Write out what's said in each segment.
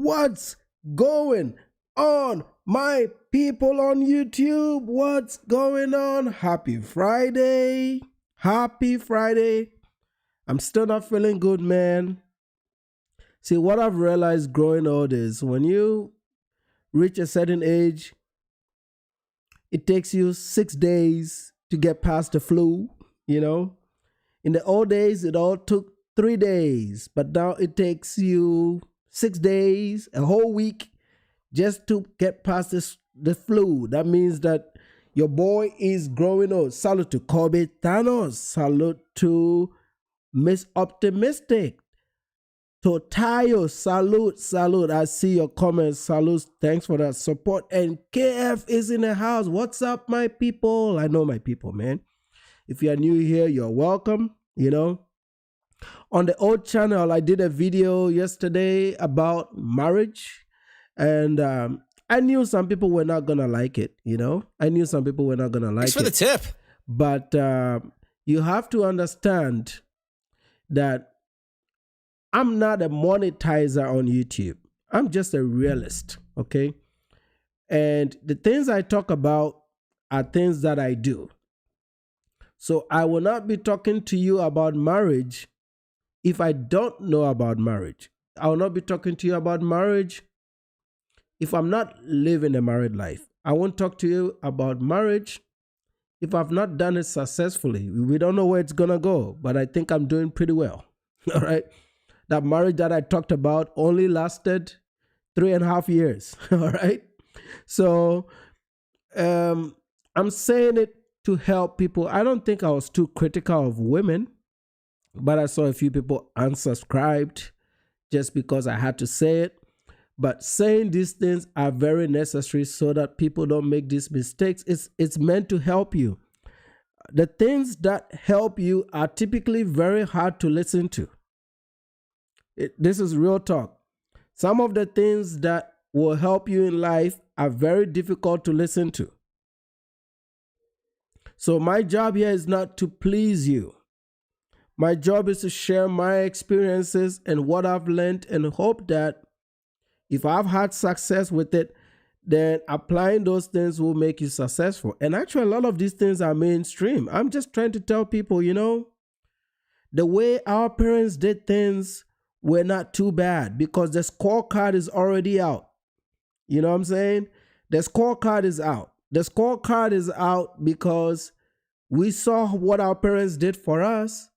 What's going on, my people on YouTube? What's going on? Happy Friday. Happy Friday. I'm still not feeling good, man. See, what I've realized growing old is when you reach a certain age, it takes you 6 days to get past the flu, you know. In the old days, it all took 3 days, but now it takes you 6 days, a whole week, just to get past the flu. That means that your boy is growing old. Salute to Kobe Thanos. Salute to Miss Optimistic. To Tayo, salute. I see your comments. Salute. Thanks for that support. And KF is in the house. What's up, my people? I know my people, man. If you are new here, you're welcome, you know. On the old channel, I did a video yesterday about marriage, and I knew some people were not going to like it, you know. I knew some people were not going to like it. Thanks for the tip. But you have to understand that I'm not a monetizer on YouTube. I'm just a realist, okay? And the things I talk about are things that I do. So I will not be talking to you about marriage if I don't know about marriage. I will not be talking to you about marriage if I'm not living a married life. I won't talk to you about marriage if I've not done it successfully. We don't know where it's going to go, but I think I'm doing pretty well. All right. That marriage that I talked about only lasted 3.5 years. All right. So I'm saying it to help people. I don't think I was too critical of women, but I saw a few people unsubscribed just because I had to say it. But saying these things are very necessary so that people don't make these mistakes. It's meant to help you. The things that help you are typically very hard to listen to. This is real talk. Some of the things that will help you in life are very difficult to listen to. So my job here is not to please you. My job is to share my experiences and what I've learned, and hope that if I've had success with it, then applying those things will make you successful. And actually, a lot of these things are mainstream. I'm just trying to tell people, you know, the way our parents did things were not too bad because the scorecard is already out. You know what I'm saying? The scorecard is out. The scorecard is out because we saw what our parents did for us,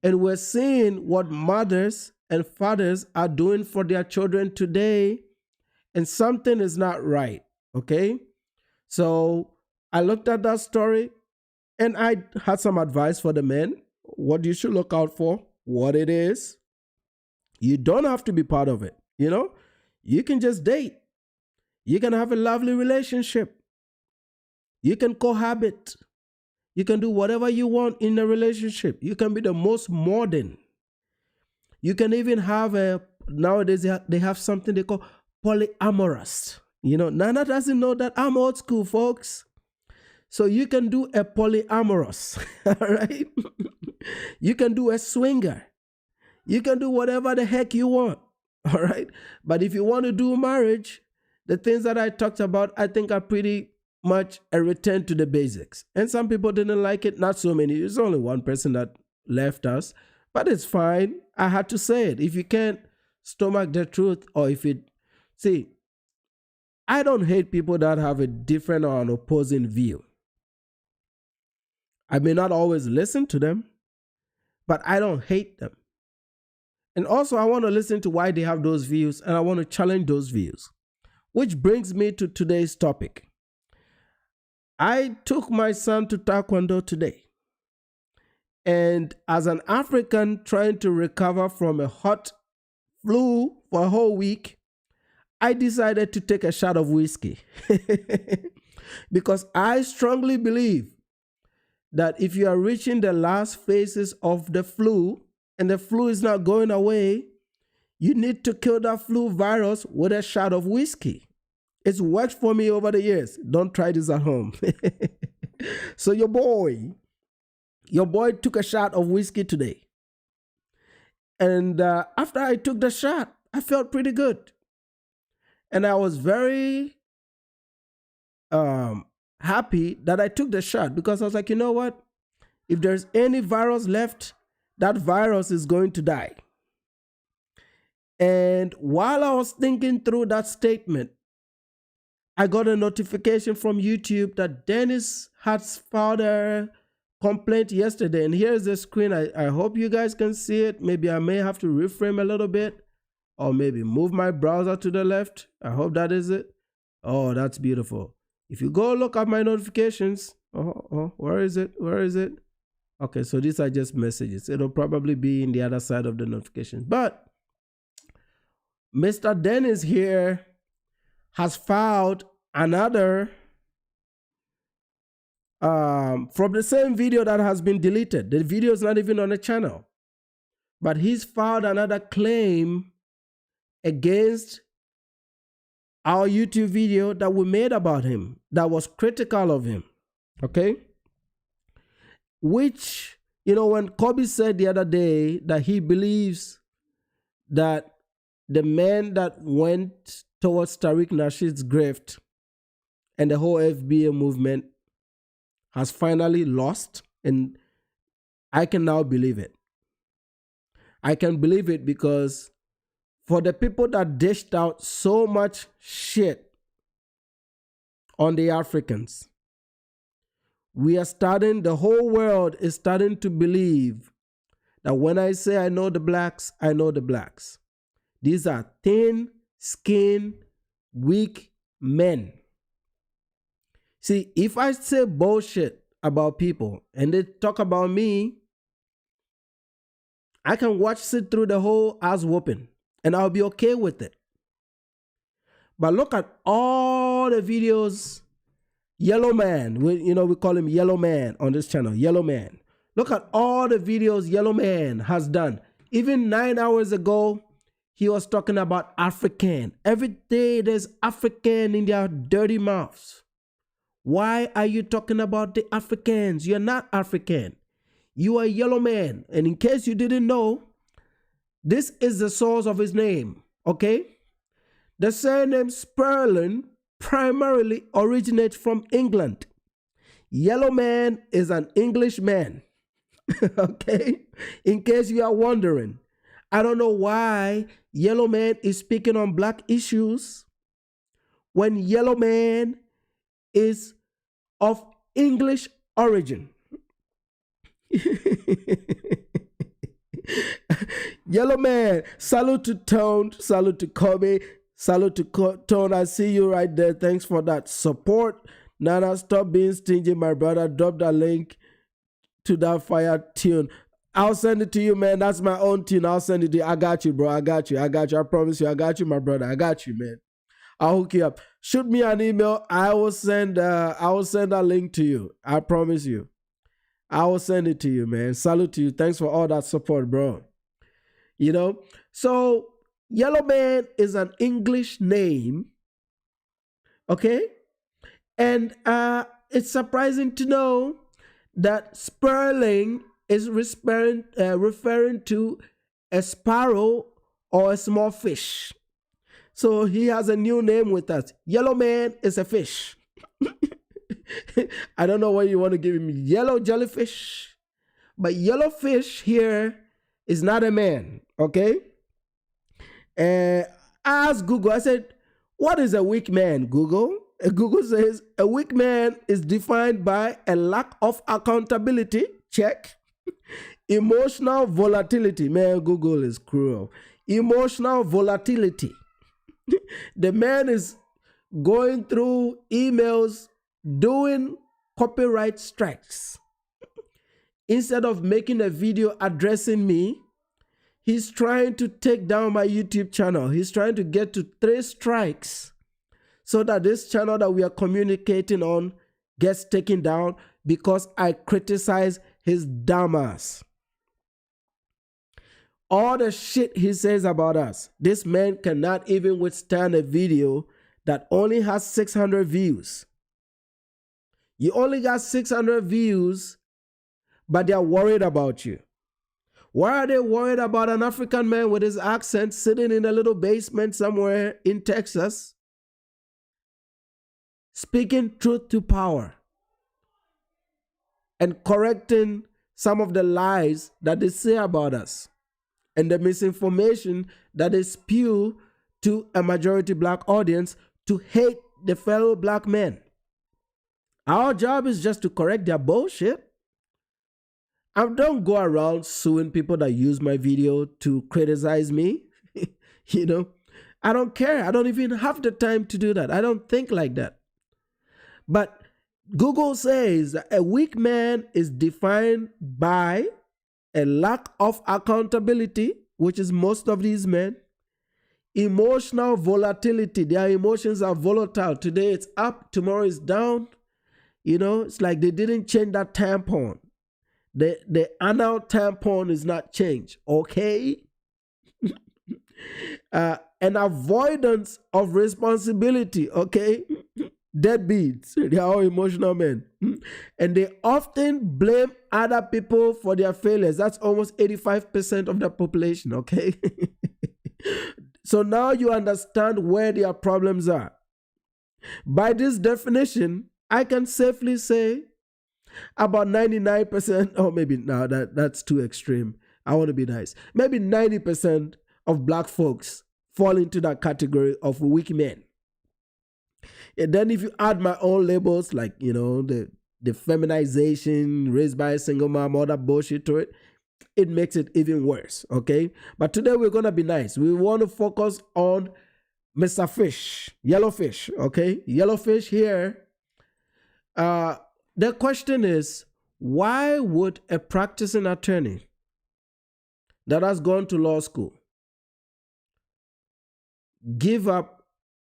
and we're seeing what mothers and fathers are doing for their children today, and something is not right, okay? So I looked at that story, and I had some advice for the men, what you should look out for, what it is. You don't have to be part of it, you know? You can just date. You can have a lovely relationship. You can cohabit. You can do whatever you want in a relationship. You can be the most modern. You can even have nowadays they have something they call polyamorous. You know, Nana doesn't know that. I'm old school, folks. So you can do a polyamorous, all right? You can do a swinger. You can do whatever the heck you want, all right? But if you want to do marriage, the things that I talked about, I think are pretty much a return to the basics. And some people didn't like it, not so many. There's only one person that left us, but it's fine. I had to say it. If you can't stomach the truth, or if it, see, I don't hate people that have a different or an opposing view. I may not always listen to them, but I don't hate them. And also, I want to listen to why they have those views, and I want to challenge those views. Which brings me to today's topic. I took my son to Taekwondo today. And as an African trying to recover from a hot flu for a whole week, I decided to take a shot of whiskey. Because I strongly believe that if you are reaching the last phases of the flu, and the flu is not going away, you need to kill that flu virus with a shot of whiskey. It's worked for me over the years. Don't try this at home. So your boy took a shot of whiskey today. And after I took the shot, I felt pretty good. And I was very happy that I took the shot, because I was like, you know what? If there's any virus left, that virus is going to die. And while I was thinking through that statement, I got a notification from YouTube that Dennis has filed a complaint yesterday. And here's the screen. I hope you guys can see it. Maybe I may have to reframe a little bit, or maybe move my browser to the left. I hope that is it. Oh, that's beautiful. If you go look at my notifications, where is it? Where is it? Okay, so these are just messages. It'll probably be in the other side of the notification. But Mr. Dennis here has filed another from the same video that has been deleted. The video is not even on the channel. But he's filed another claim against our YouTube video that we made about him, that was critical of him. Okay? Which, you know, when Kobe said the other day that he believes that the man that went towards Tariq Nasheed's grift and the whole fBA movement has finally lost, and I can now believe it. I can believe it because for the people that dished out so much shit on the Africans, we are starting, the whole world is starting to believe that when I say I know the blacks, I know the blacks. These are thin-skinned, weak men. See, if I say bullshit about people and they talk about me, I can sit through the whole ass whooping and I'll be okay with it. But look at all the videos Yellow Man, we call him Yellow Man on this channel, Yellow Man. Look at all the videos Yellow Man has done. Even 9 hours ago, he was talking about African. Every day there's African in their dirty mouths. Why are you talking about the Africans? You're not African. You are Yellow Man. And in case you didn't know, this is the source of his name, okay? The surname Sperling primarily originates from England. Yellow Man is an English man, okay? In case you are wondering, I don't know why Yellow Man is speaking on black issues when Yellow Man is of English origin. Yellow Man, salute to Tone, salute to Kobe, salute to Tone. I see you right there. Thanks for that support. Nana, stop being stingy, my brother. Drop that link to that fire tune. I'll send it to you, man. That's my own tune. I'll send it to you. I got you, bro. I got you. I promise you. I got you, my brother. I got you, man. I'll hook you up. Shoot me an email. I will send a link to you. I promise you. I will send it to you, man. Salute to you. Thanks for all that support, bro. So Yellow Man is an English name, okay? And it's surprising to know that Sperling is referring to a sparrow or a small fish. So he has a new name with us. Yellow Man is a fish. I don't know why you want to give him yellow jellyfish, but yellow fish here is not a man, okay? I asked Google, I said, what is a weak man, Google? And Google says, a weak man is defined by a lack of accountability, check. Emotional volatility, man, Google is cruel. Emotional volatility. The man is going through emails, doing copyright strikes. Instead of making a video addressing me, he's trying to take down my YouTube channel. He's trying to get to 3 strikes so that this channel that we are communicating on gets taken down because I criticize his dumb ass. All the shit he says about us, this man cannot even withstand a video that only has 600 views. You only got 600 views, but they're worried about you. Why are they worried about an African man with his accent sitting in a little basement somewhere in Texas speaking truth to power, and correcting some of the lies that they say about us and the misinformation that they spew to a majority black audience to hate the fellow black men. Our job is just to correct their bullshit. I don't go around suing people that use my video to criticize me. You know, I don't care. I don't even have the time to do that. I don't think like that. But Google says that a weak man is defined by a lack of accountability, which is most of these men, emotional volatility. Their emotions are volatile. Today it's up, tomorrow it's down. You know, it's like they didn't change that tampon. The anal tampon is not changed, okay? An avoidance of responsibility, okay? Deadbeats, they are all emotional men. And they often blame other people for their failures. That's almost 85% of the population, okay? So now you understand where their problems are. By this definition, I can safely say about 99%, or maybe no, that's too extreme. I want to be nice. Maybe 90% of black folks fall into that category of weak men. And then if you add my own labels, like, you know, the feminization, raised by a single mom, all that bullshit to it, it makes it even worse, okay? But today we're going to be nice. We want to focus on Mr. Fish, Yellowfish, okay? Yellowfish here. The question is, why would a practicing attorney that has gone to law school give up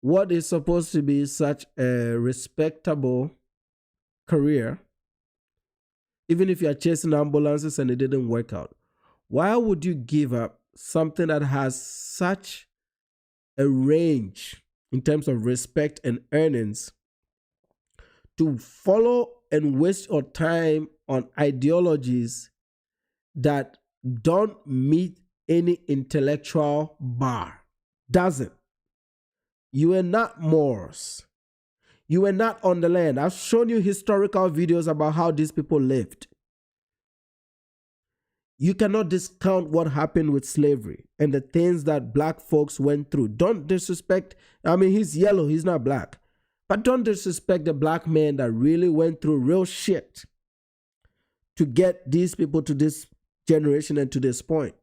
what is supposed to be such a respectable career, even if you are chasing ambulances and it didn't work out? Why would you give up something that has such a range in terms of respect and earnings to follow and waste your time on ideologies that don't meet any intellectual bar? Doesn't. You are not Moors. You are not on the land. I've shown you historical videos about how these people lived. You cannot discount what happened with slavery and the things that black folks went through. Don't disrespect. I mean, he's yellow, he's not black. But don't disrespect the black man that really went through real shit to get these people to this generation and to this point.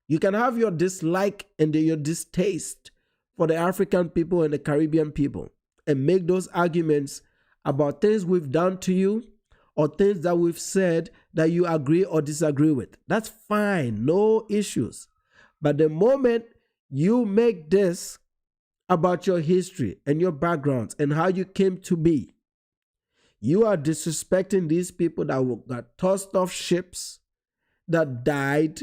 You can have your dislike and your distaste for the African people and the Caribbean people and make those arguments about things we've done to you or things that we've said that you agree or disagree with. That's fine, no issues. But the moment you make this about your history and your backgrounds and how you came to be, you are disrespecting these people that got tossed off ships, that died,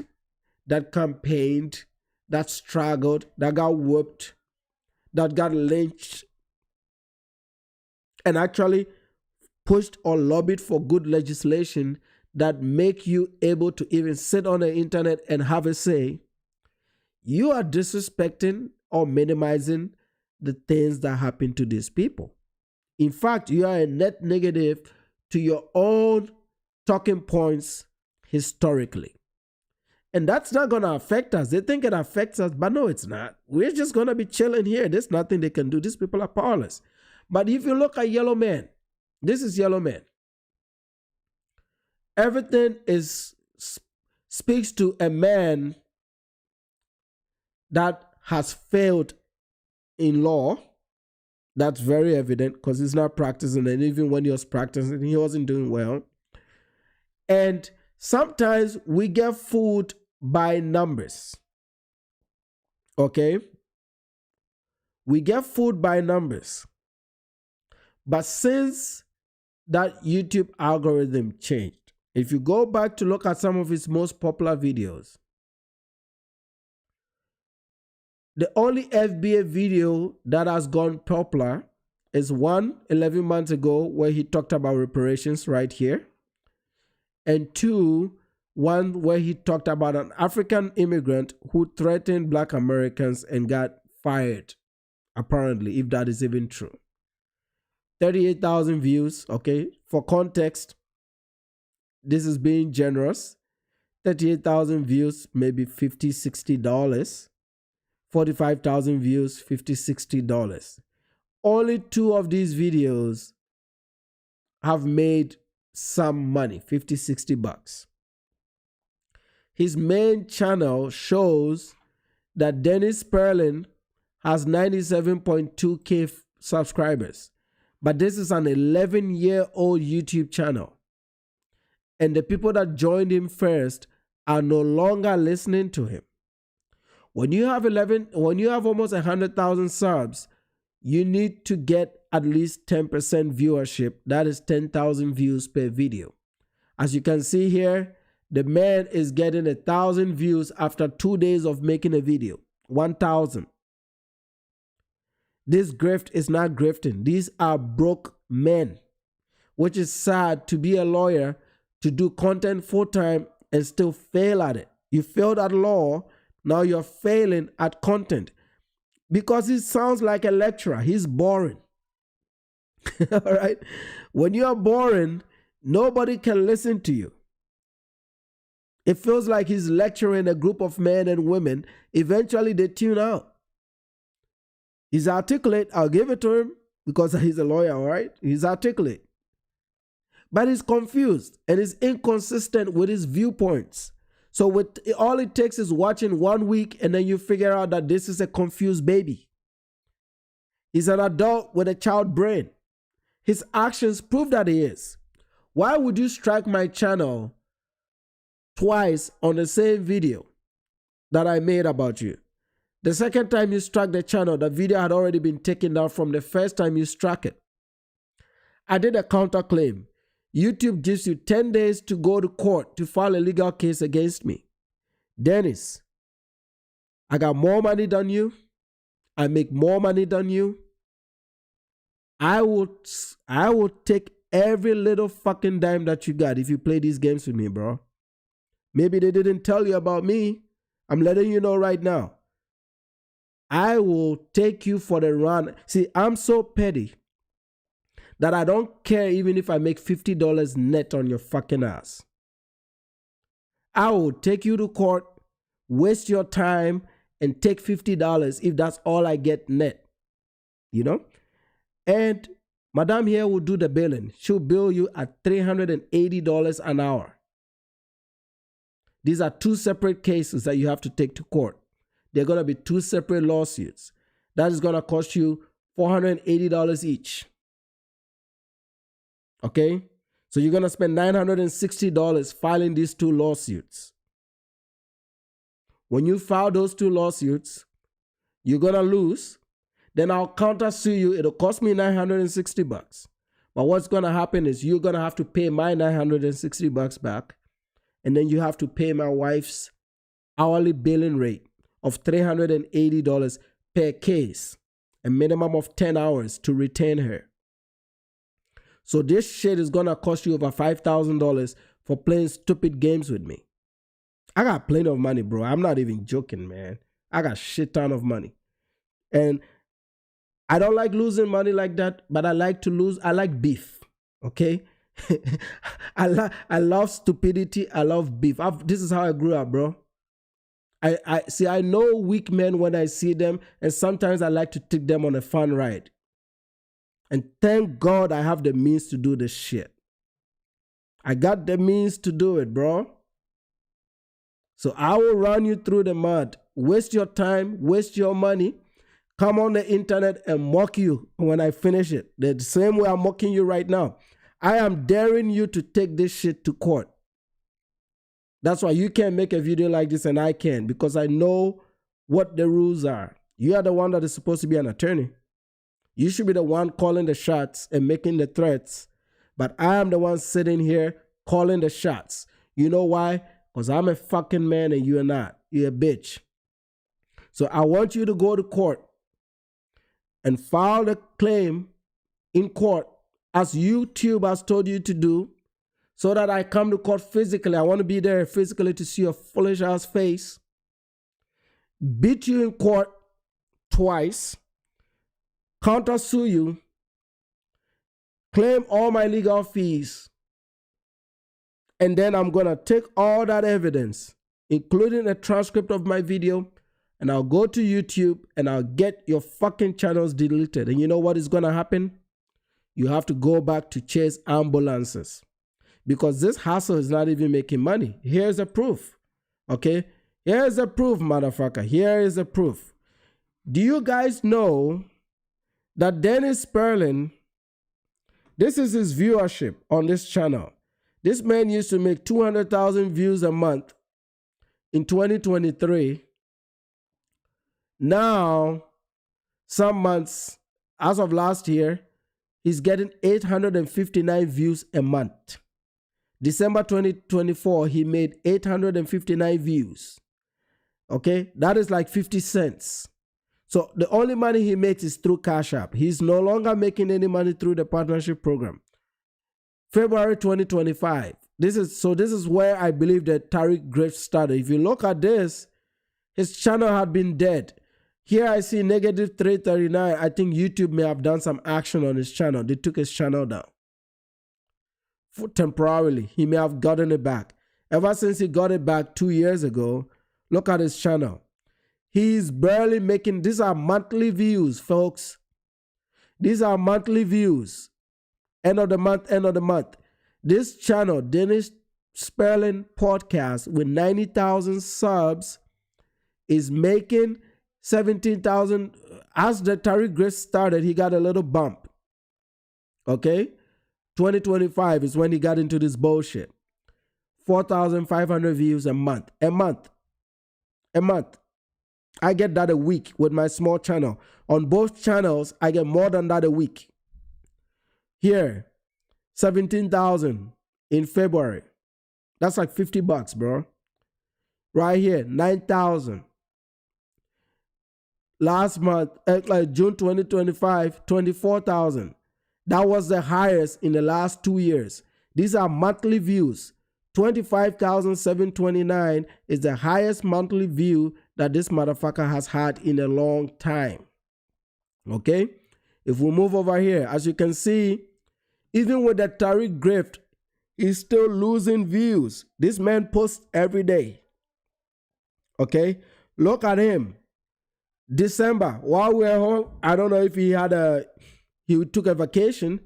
that campaigned, that struggled, that got whooped, that got lynched, and actually pushed or lobbied for good legislation that make you able to even sit on the internet and have a say. You are disrespecting or minimizing the things that happen to these people. In fact, you are a net negative to your own talking points historically. And that's not going to affect us. They think it affects us, but no, it's not. We're just going to be chilling here. There's nothing they can do. These people are powerless. But if you look at Yellow Man, this is Yellow Man. Everything speaks to a man that has failed in law. That's very evident because he's not practicing. And even when he was practicing, he wasn't doing well. And sometimes we get fooled by numbers. Okay? We get fooled by numbers. But since that YouTube algorithm changed, if you go back to look at some of his most popular videos, the only fBA video that has gone popular is one 11 months ago where he talked about reparations right here. And two, one where he talked about an African immigrant who threatened Black Americans and got fired apparently, if that is even true. 38,000 views, okay? For context, this is being generous. 38,000 views, maybe $50, $60. 45,000 views, $50, $60. Only 2 of these videos have made some money, 50, 60 bucks. His main channel shows that Dennis Sperling has 97.2K subscribers. But this is an 11-year-old YouTube channel. And the people that joined him first are no longer listening to him. When you have almost 100,000 subs, you need to get at least 10% viewership. That is 10,000 views per video. As you can see here, the man is getting 1,000 views after 2 days of making a video. 1,000. This grift is not grifting. These are broke men, which is sad to be a lawyer, to do content full-time and still fail at it. You failed at law, now you're failing at content. Because he sounds like a lecturer. He's boring. All right? When you're boring, nobody can listen to you. It feels like he's lecturing a group of men and women. Eventually, they tune out. He's articulate. I'll give it to him because he's a lawyer, all right? He's articulate. But he's confused and he's inconsistent with his viewpoints. So all it takes is watching 1 week and then you figure out that this is a confused baby. He's an adult with a child brain. His actions prove that he is. Why would you strike my channel twice on the same video that I made about you? The second time you struck the channel, the video had already been taken down from the first time you struck it. I did a counterclaim. YouTube gives you 10 days to go to court to file a legal case against me. Dennis, I got more money than you. I make more money than you. I will take every little fucking dime that you got if you play these games with me, bro. Maybe they didn't tell you about me. I'm letting you know right now. I will take you for the run. See, I'm so petty that I don't care even if I make $50 net on your fucking ass. I will take you to court, waste your time, and take $50 if that's all I get net. You know? And Madame here will do the billing. She'll bill you at $380 an hour. These are 2 separate cases that you have to take to court. They're going to be 2 separate lawsuits. That is going to cost you $480 each. Okay? So you're going to spend $960 filing these 2 lawsuits. When you file those 2 lawsuits, you're going to lose. Then I'll countersue you. It'll cost me $960. But what's going to happen is you're going to have to pay my $960 back. And then you have to pay my wife's hourly billing rate of $380 per case. A minimum of 10 hours to retain her. So this shit is going to cost you over $5,000 for playing stupid games with me. I got plenty of money, bro. I'm not even joking, man. I got shit ton of money. And I don't like losing money like that, but I like beef, okay? I love stupidity. I love beef. This is how I grew up, bro. I know weak men when I see them, and sometimes I like to take them on a fun ride. And thank God I have the means to do this shit. I got the means to do it, bro. So I will run you through the mud. Waste your time, waste your money. Come on the internet and mock you when I finish it. The same way I'm mocking you right now. I am daring you to take this shit to court. That's why you can't make a video like this and I can, because I know what the rules are. You are the one that is supposed to be an attorney. You should be the one calling the shots and making the threats. But I am the one sitting here calling the shots. You know why? Because I'm a fucking man and you're not. You're a bitch. So I want you to go to court and file the claim in court as YouTube has told you to do, so that I come to court physically. I want to be there physically to see your foolish ass face. Beat you in court twice. countersue you, claim all my legal fees, and then I'm going to take all that evidence, including a transcript of my video, and I'll go to YouTube and I'll get your fucking channels deleted. And you know what is going to happen? You have to go back to chase ambulances because this hassle is not even making money. Here's a proof. Okay? Here's a proof, motherfucker. Here is a proof. Do you guys know that Dennis Sperling, this is his viewership on this channel. This man used to make 200,000 views a month in 2023. Now, some months, as of last year, he's getting 859 views a month. December 2024, he made 859 views. Okay, that is like 50 cents. So the only money he makes is through Cash App. He's no longer making any money through the partnership program. February 2025. This is where I believe that Tariq grift started. If you look at this, his channel had been dead. Here I see negative 339. I think YouTube may have done some action on his channel. They took his channel down. Temporarily, he may have gotten it back. Ever since he got it back 2 years ago, look at his channel. He's barely making, these are monthly views, folks. These are monthly views. End of the month, end of the month. This channel, Dennis Sperling Podcast, with 90,000 subs, is making 17,000. As the Tariq grift started, he got a little bump. Okay? 2025 is when he got into this bullshit. 4,500 views a month. A month. I get that a week with my small channel. On both channels, I get more than that a week. Here, 17,000 in February. That's like $50, bro. Right here, 9,000. Last month, like June 2025, 24,000. That was the highest in the last 2 years. These are monthly views. 25,729 is the highest monthly view that this motherfucker has had in a long time. Okay? If we move over here, as you can see, even with the Tariq grift, he's still losing views. This man posts every day. Okay? Look at him. December, while we're home, I don't know if he took a vacation.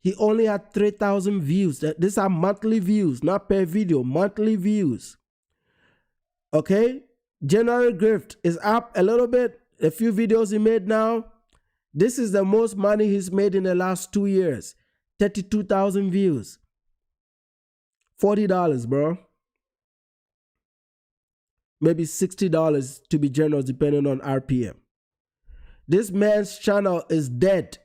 He only had 3,000 views. These are monthly views, not per video, monthly views. Okay? January grift is up a little bit. A few videos he made now. This is the most money he's made in the last 2 years. 32,000 views. $40, bro. Maybe $60 to be generous, depending on RPM. This man's channel is dead.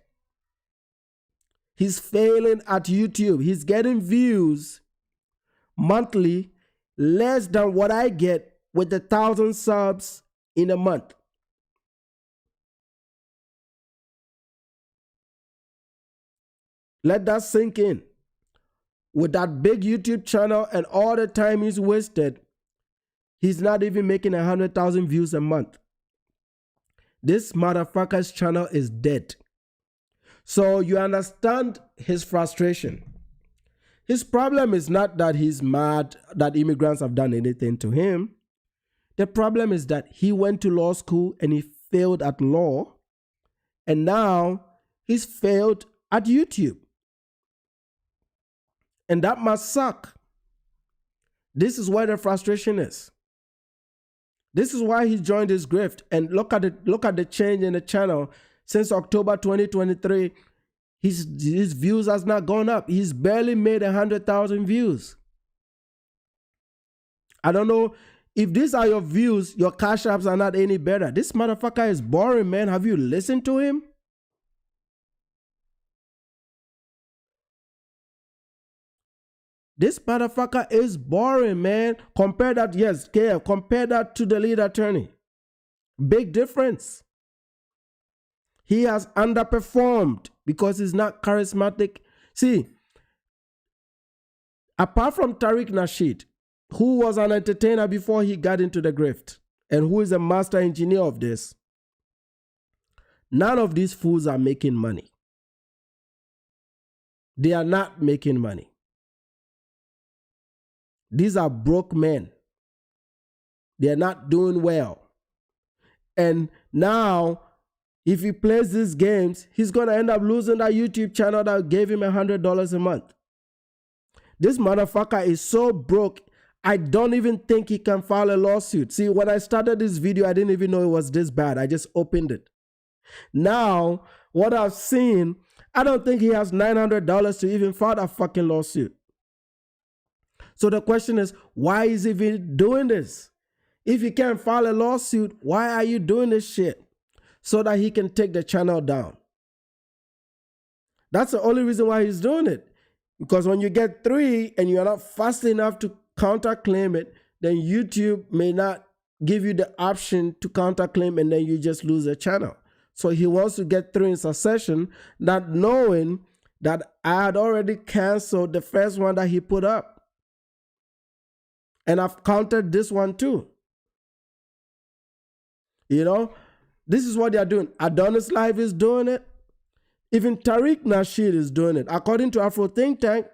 He's failing at YouTube. He's getting views monthly less than what I get with 1,000 subs in a month. Let that sink in. With that big YouTube channel and all the time he's wasted, he's not even making 100,000 views a month. This motherfucker's channel is dead. So you understand his frustration. His problem is not that he's mad that immigrants have done anything to him. The problem is that he went to law school and he failed at law. And now he's failed at YouTube. And that must suck. This is where the frustration is. This is why he joined this grift. And look at the change in the channel. Since October 2023, his views has not gone up. He's barely made 100,000 views. I don't know if these are your views, your cash apps are not any better. This motherfucker is boring, man. Have you listened to him? This motherfucker is boring, man. Compare that to the lead attorney. Big difference. He has underperformed because he's not charismatic. See, apart from Tariq Nasheed, who was an entertainer before he got into the grift, and who is a master engineer of this, None of these fools are making money. They are not making money. These are broke men. They are not doing well. And now, if he plays these games, he's going to end up losing that YouTube channel that gave him $100 a month. This motherfucker is so broke, I don't even think he can file a lawsuit. See, when I started this video, I didn't even know it was this bad. I just opened it. Now, what I've seen, I don't think he has $900 to even file a fucking lawsuit. So the question is, why is he even doing this? If you can't file a lawsuit, why are you doing this shit? So that he can take the channel down. That's the only reason why he's doing it. Because when you get 3 and you're not fast enough to counterclaim it, then YouTube may not give you the option to counterclaim, and then you just lose the channel. So he wants to get 3 in succession, not knowing that I had already canceled the first one that he put up. And I've countered this one too. You know, this is what they are doing. Adonis Live is doing it. Even Tariq Nasheed is doing it. According to Afro Think Tank,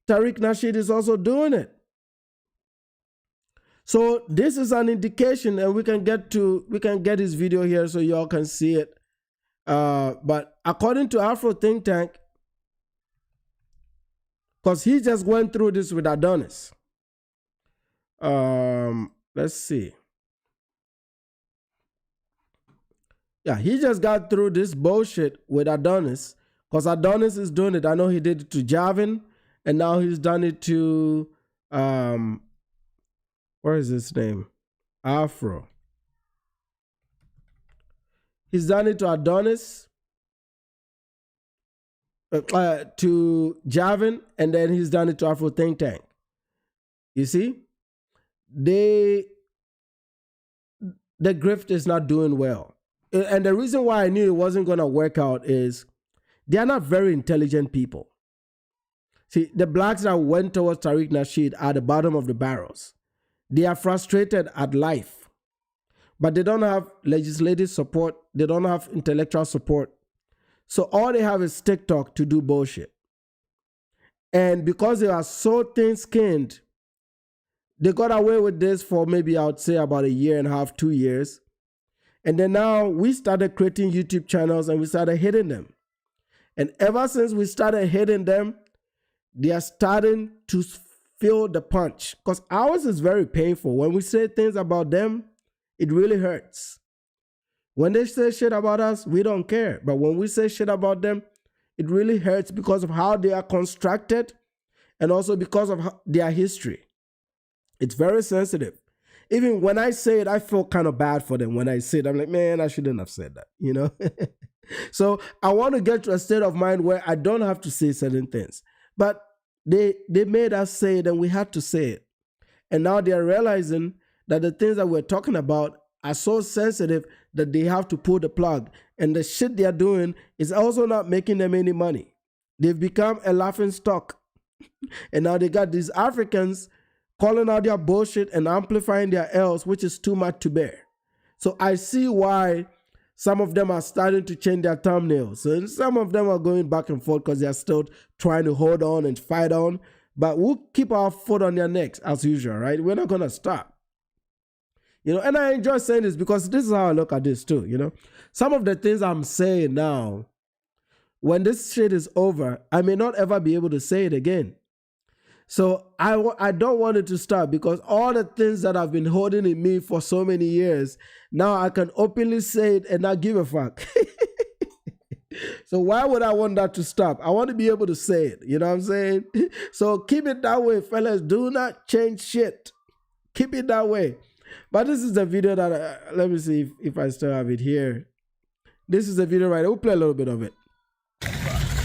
Tariq Nasheed is also doing it. So this is an indication, and we can get his video here so y'all can see it. But according to Afro Think Tank, because he just went through this with Adonis. Let's see. Yeah, he just got through this bullshit with Adonis, because Adonis is doing it. I know he did it to Javin, and now he's done it to, what is his name? Afro. He's done it to Adonis, to Javin, and then he's done it to Afro Think Tank. You see? The grift is not doing well. And the reason why I knew it wasn't going to work out is they are not very intelligent people. See, the blacks that went towards Tariq Nasheed are the bottom of the barrels. They are frustrated at life, but they don't have legislative support. They don't have intellectual support. So all they have is TikTok to do bullshit. And because they are so thin-skinned, they got away with this for maybe, I would say, about 1.5 years, 2 years. And then now we started creating YouTube channels and we started hitting them. And ever since we started hitting them, they are starting to feel the punch. Because ours is very painful. When we say things about them, it really hurts. When they say shit about us, we don't care. But when we say shit about them, it really hurts because of how they are constructed and also because of their history. It's very sensitive. Even when I say it, I feel kind of bad for them. When I say it, I'm like, man, I shouldn't have said that, you know? So I want to get to a state of mind where I don't have to say certain things. But they made us say it, and we had to say it. And now they're realizing that the things that we're talking about are so sensitive that they have to pull the plug. And the shit they're doing is also not making them any money. They've become a laughing stock. And now they got these Africans calling out their bullshit and amplifying their L's, which is too much to bear. So I see why some of them are starting to change their thumbnails. And some of them are going back and forth because they're still trying to hold on and fight on. But we'll keep our foot on their necks as usual, right? We're not going to stop. You know, and I enjoy saying this because this is how I look at this too, you know. Some of the things I'm saying now, when this shit is over, I may not ever be able to say it again. So I don't want it to stop, because all the things that I've been holding in me for so many years, now I can openly say it and not give a fuck. So why would I want that to stop? I want to be able to say it, you know what I'm saying? So keep it that way, fellas. Do not change shit. Keep it that way. But this is the video that, let me see if I still have it here. This is the video right here. We'll play a little bit of it.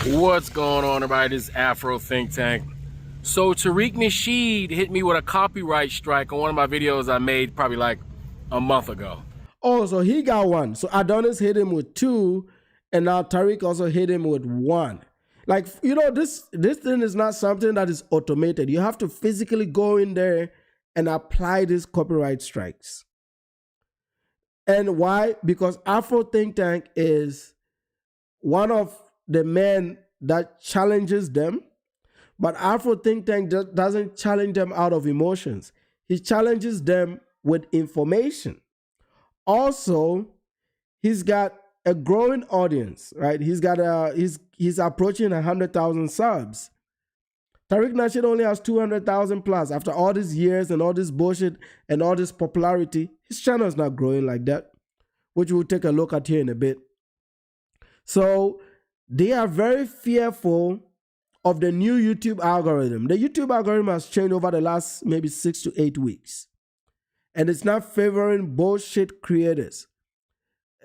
What's going on, everybody? This is Afro Think Tank. So Tariq Nasheed hit me with a copyright strike on one of my videos I made probably like a month ago. Oh, so he got one. So Adonis hit him with 2, and now Tariq also hit him with 1. Like, you know, this thing is not something that is automated. You have to physically go in there and apply these copyright strikes. And why? Because Afro Think Tank is one of the men that challenges them, but Afro Think Tank doesn't challenge them out of emotions. He challenges them with information. Also, he's got a growing audience, right? He's approaching 100,000 subs. Tariq Nasheed only has 200,000 plus. After all these years and all this bullshit and all this popularity, his channel is not growing like that, which we'll take a look at here in a bit. So they are very fearful of the new YouTube algorithm. The YouTube algorithm has changed over the last maybe 6 to 8 weeks. And it's not favoring bullshit creators.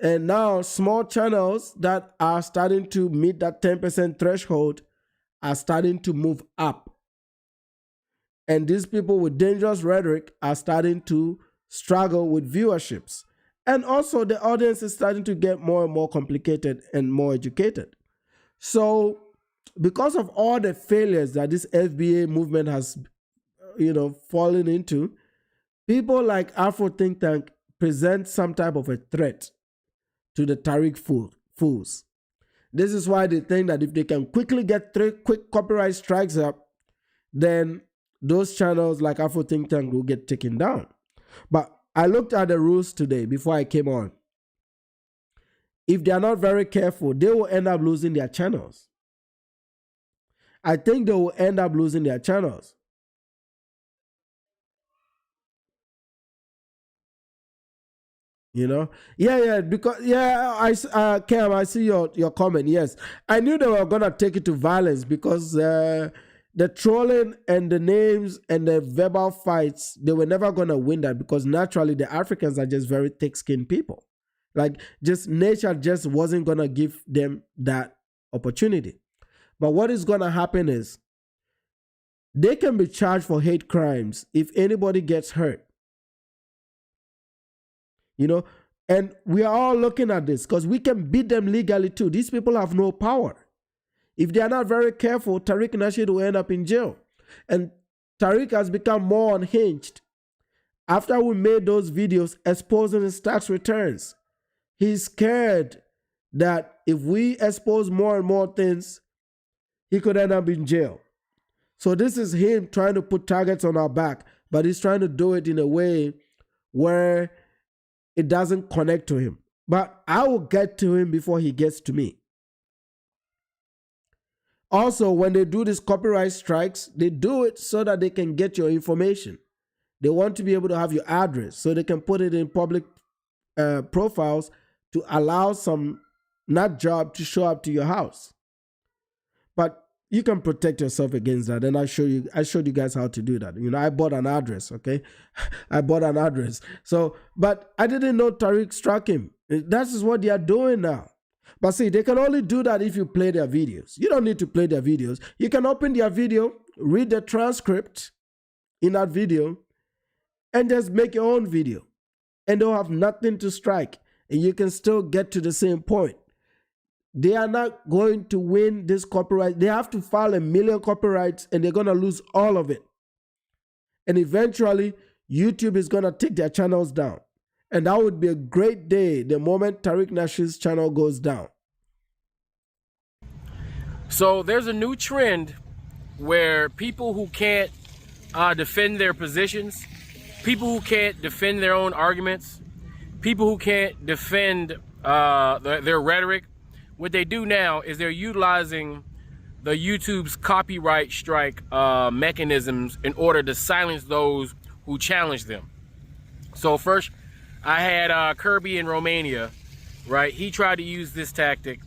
And now small channels that are starting to meet that 10% threshold are starting to move up. And these people with dangerous rhetoric are starting to struggle with viewerships. And also the audience is starting to get more and more complicated and more educated. So because of all the failures that this fBA movement has, fallen into, people like Afro Think Tank present some type of a threat to the Tariq fools. This is why they think that if they can quickly get 3 quick copyright strikes up, then those channels like Afro Think Tank will get taken down. But I looked at the rules today before I came on. If they are not very careful, they will end up losing their channels. I think they will end up losing their channels. Because Cam, I see your comment. Yes, I knew they were gonna take it to violence because the trolling and the names and the verbal fights, they were never gonna win that because naturally the Africans are just very thick-skinned people. Like just nature just wasn't gonna give them that opportunity. But what is gonna happen is they can be charged for hate crimes if anybody gets hurt. And we are all looking at this because we can beat them legally too. These people have no power. If they are not very careful, Tariq Nasheed will end up in jail. And Tariq has become more unhinged after we made those videos exposing his tax returns. He's scared that if we expose more and more things, he could end up in jail. So this is him trying to put targets on our back, but he's trying to do it in a way where it doesn't connect to him. But I will get to him before he gets to me. Also, when they do these copyright strikes, they do it so that they can get your information. They want to be able to have your address so they can put it in public profiles to allow some nut job to show up to your house. But you can protect yourself against that. And I showed you guys how to do that. I bought an address, okay? I bought an address. So, but I didn't know Tariq struck him. That is what they are doing now. But see, they can only do that if you play their videos. You don't need to play their videos. You can open their video, read the transcript in that video, and just make your own video. And they'll have nothing to strike. And you can still get to the same point. They are not going to win this copyright. They have to file 1 million copyrights and they're going to lose all of it. And eventually, YouTube is going to take their channels down. And that would be a great day the moment Tariq Nasheed's channel goes down. So there's a new trend where people who can't defend their positions, people who can't defend their own arguments, people who can't defend their rhetoric, what they do now is they're utilizing the YouTube's copyright strike mechanisms in order to silence those who challenge them. So first, I had Kirby in Romania, right? He tried to use this tactic.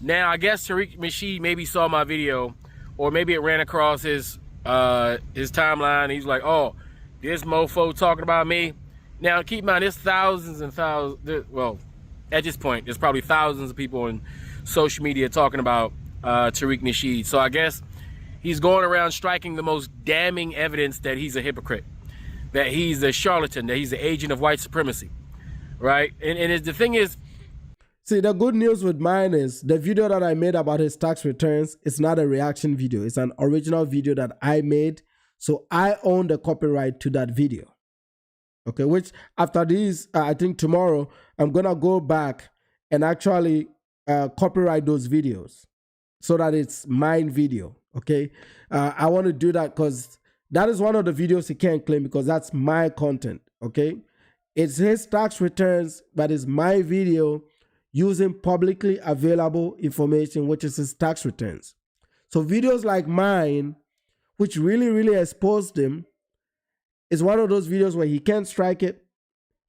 Now, I guess Tariq Nasheed maybe saw my video, or maybe it ran across his timeline. He's like, oh, this mofo talking about me. Now, keep in mind, there's thousands and thousands, well, at this point, there's probably thousands of people in social media talking about Tariq Nasheed. So I guess he's going around striking the most damning evidence that he's a hypocrite, that he's a charlatan, that he's an agent of white supremacy, right? And the thing is, see, the good news with mine is the video that I made about his tax returns is not a reaction video. It's an original video that I made. So I own the copyright to that video. Okay, which after this, I think tomorrow, I'm going to go back and actually copyright those videos so that it's mine video. Okay, I want to do that because that is one of the videos he can't claim because that's my content. Okay, it's his tax returns, but it's my video using publicly available information, which is his tax returns. So videos like mine, which really exposed him, is one of those videos where he can't strike it.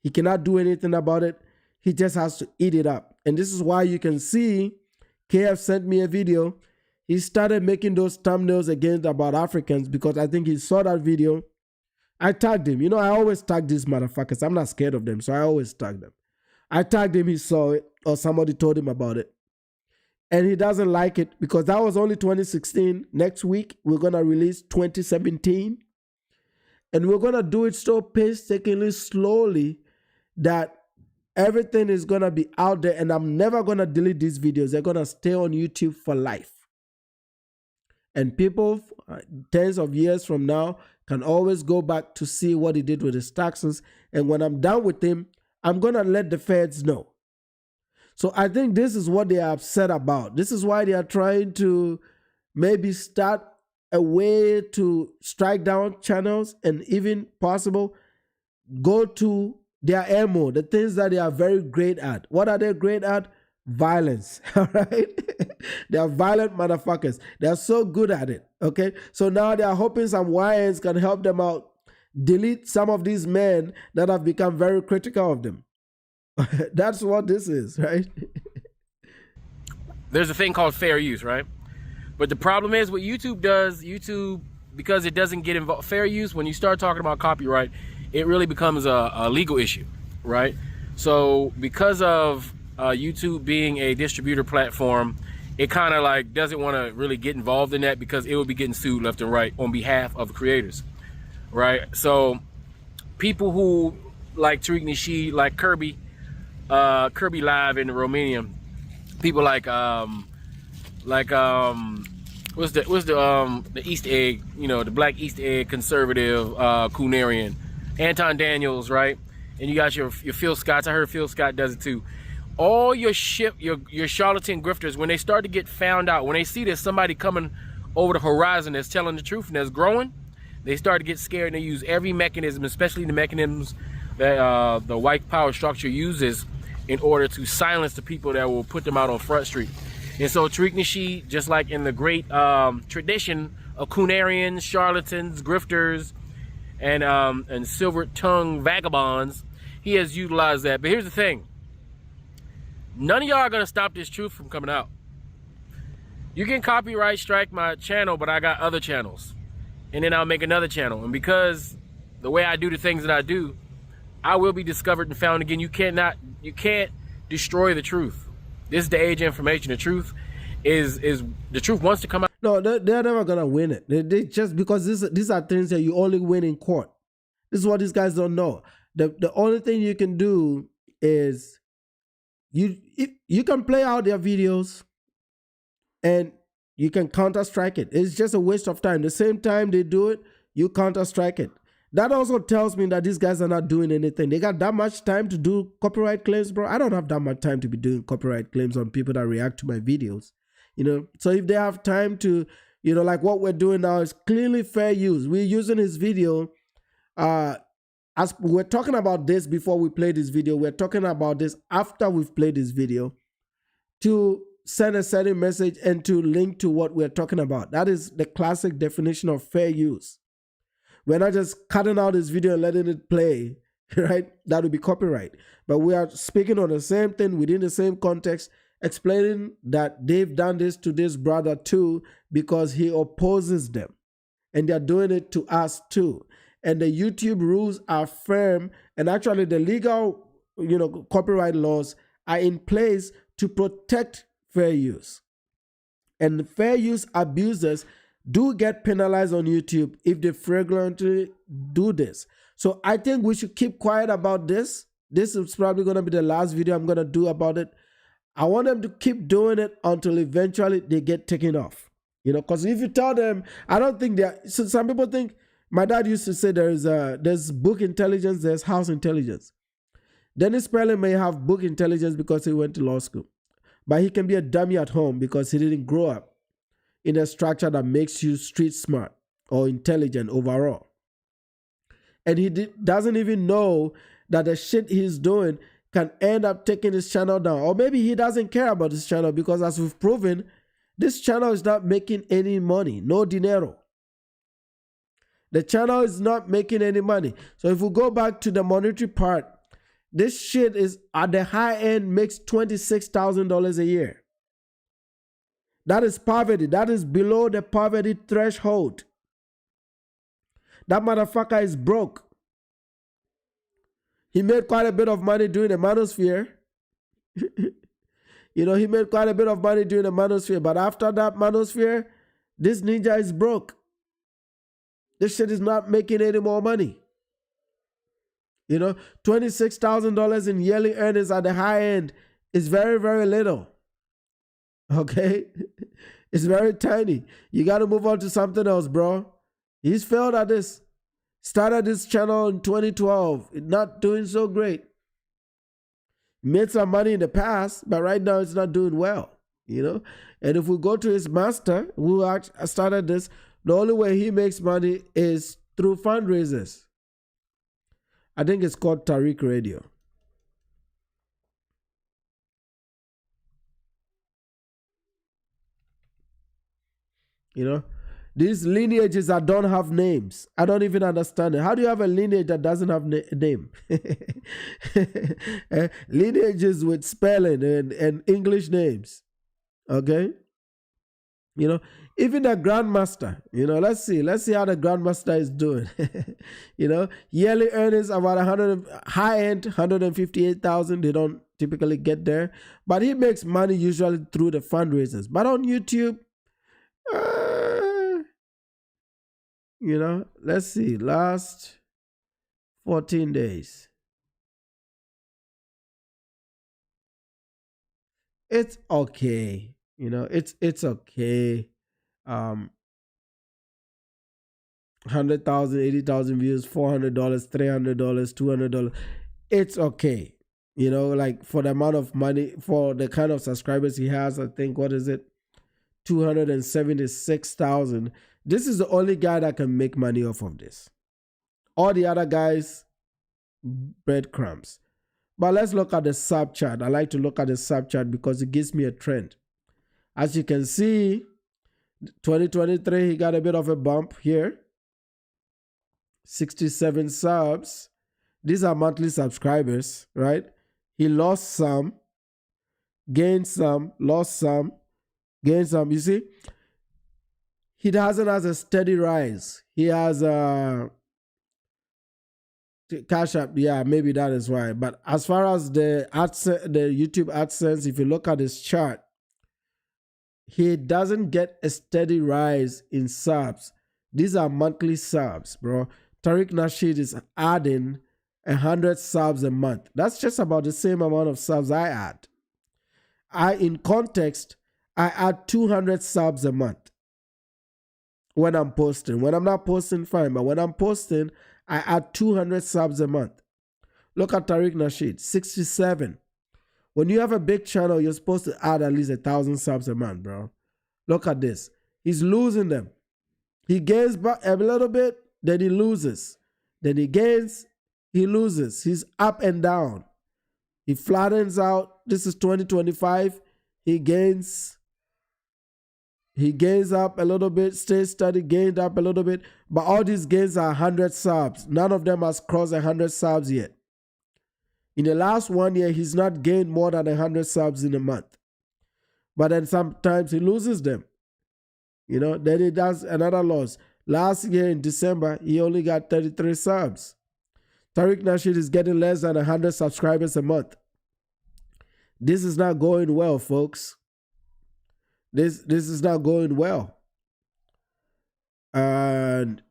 He cannot do anything about it. He just has to eat it up. And this is why you can see KF sent me a video. He started making those thumbnails again about Africans because I think he saw that video. I tagged him. You know, I always tag these motherfuckers. I'm not scared of them, so I always tag them. I tagged him, he saw it, or somebody told him about it. And he doesn't like it because that was only 2016. Next week, we're going to release 2017. And we're going to do it so painstakingly, slowly, that everything is going to be out there. And I'm never going to delete these videos. They're going to stay on YouTube for life. And people, tens of years from now, can always go back to see what he did with his taxes. And when I'm done with him, I'm going to let the feds know. So I think this is what they are upset about. This is why they are trying to maybe start a way to strike down channels and even possible go to their MO, the things that they are very great at. What are they great at? Violence, all right? They are violent motherfuckers. They are so good at it, okay? So now they are hoping some YNs can help them out, delete some of these men that have become very critical of them. That's what this is, right? There's a thing called fair use, right? But the problem is what YouTube does, because it doesn't get involved, fair use, when you start talking about copyright, it really becomes a legal issue, right? So because of YouTube being a distributor platform, it kind of like doesn't want to really get involved in that because it will be getting sued left and right on behalf of the creators, right? So people who like TCHE, like Kirby Live in Romania, people like what's the East Egg, you know, the black East Egg conservative Coonarian, Anton Daniels, right? And you got your Phil Scotts. I heard Phil Scott does it too. All your charlatan grifters, when they start to get found out, when they see there's somebody coming over the horizon that's telling the truth and that's growing, they start to get scared and they use every mechanism, especially the mechanisms that the white power structure uses in order to silence the people that will put them out on Front Street. And so TCHE, just like in the great tradition of Coonarians, charlatans, grifters, and silver-tongued vagabonds, he has utilized that. But here's the thing. None of y'all are going to stop this truth from coming out. You can copyright strike my channel, but I got other channels. And then I'll make another channel. And because the way I do the things that I do, I will be discovered and found again. You can't destroy the truth. This is the age of information. The truth is the truth wants to come out. No, they're never gonna win it. They just because these are things that you only win in court. This is what these guys don't know. The only thing you can do is you can play out their videos and you can counter strike it. It's just a waste of time. The same time they do it, you counter strike it. That also tells me that these guys are not doing anything. They got that much time to do copyright claims, bro. I don't have that much time to be doing copyright claims on people that react to my videos, you know? So if they have time to, you know, like what we're doing now is clearly fair use. We're using his video. As we're talking about this before we play this video, we're talking about this after we've played this video to send a certain message and to link to what we're talking about. That is the classic definition of fair use. We're not just cutting out this video and letting it play, right? That would be copyright. But we are speaking on the same thing within the same context, explaining that they've done this to this brother too because he opposes them. And they're doing it to us too. And the YouTube rules are firm. And actually the legal, you know, copyright laws are in place to protect fair use. And fair use abusers do get penalized on YouTube if they flagrantly do this. So I think we should keep quiet about this. This is probably going to be the last video I'm going to do about it. I want them to keep doing it until eventually they get taken off. You know, because if you tell them, I don't think they're, so some people think, my dad used to say there's book intelligence, there's house intelligence. Dennis Sperling may have book intelligence because he went to law school. But he can be a dummy at home because he didn't grow up in a structure that makes you street smart or intelligent overall. And he doesn't even know that the shit he's doing can end up taking his channel down. Or maybe he doesn't care about his channel because, as we've proven, this channel is not making any money. No dinero. The channel is not making any money. So if we go back to the monetary part, this shit is at the high end makes $26,000 a year. That is poverty. That is below the poverty threshold. That motherfucker is broke. He made quite a bit of money doing the manosphere. He made quite a bit of money doing the manosphere. But after that manosphere, this ninja is broke. This shit is not making any more money. $26,000 in yearly earnings at the high end is very, very little. Okay? It's very tiny. You got to move on to something else, bro. He's failed at this. Started this channel in 2012. It's not doing so great. Made some money in the past, but right now it's not doing well. And if we go to his master, who started this, the only way he makes money is through fundraisers. I think it's called Tariq Radio. These lineages that don't have names, I don't even understand it. How do you have a lineage that doesn't have a name? Lineages with spelling and English names. Okay? Even the grandmaster, let's see how the grandmaster is doing. Yearly earnings about 100, high end 158,000. They don't typically get there, but he makes money usually through the fundraisers. But on YouTube, let's see, last 14 days. It's okay. It's okay. 100,000, 80,000 views, $400, $300, $200. It's okay. Like for the amount of money, for the kind of subscribers he has, I think, what is it? 276,000. This is the only guy that can make money off of this. All the other guys, breadcrumbs. But let's look at the sub chart. I like to look at the sub chart because it gives me a trend. As you can see, 2023, he got a bit of a bump here. 67 subs. These are monthly subscribers, right? He lost some, gained some, lost some, gained some. You see? He doesn't have a steady rise. He has a Cash App. Yeah, maybe that is why. But as far as the YouTube AdSense, if you look at his chart, he doesn't get a steady rise in subs. These are monthly subs, bro. Tariq Nasheed is adding 100 subs a month. That's just about the same amount of subs I add. In context, I add 200 subs a month. When I'm posting. When I'm not posting, fine. But when I'm posting, I add 200 subs a month. Look at Tariq Nasheed, 67. When you have a big channel, you're supposed to add at least 1,000 subs a month, bro. Look at this. He's losing them. He gains back a little bit, then he loses. Then he gains, he loses. He's up and down. He flattens out. This is 2025. He gains up a little bit, stays steady, gained up a little bit. But all these gains are 100 subs. None of them has crossed 100 subs yet. In the last 1 year, he's not gained more than 100 subs in a month. But then sometimes he loses them. Then he does another loss. Last year in December, he only got 33 subs. Tariq Nasheed is getting less than 100 subscribers a month. This is not going well, folks. This is not going well. And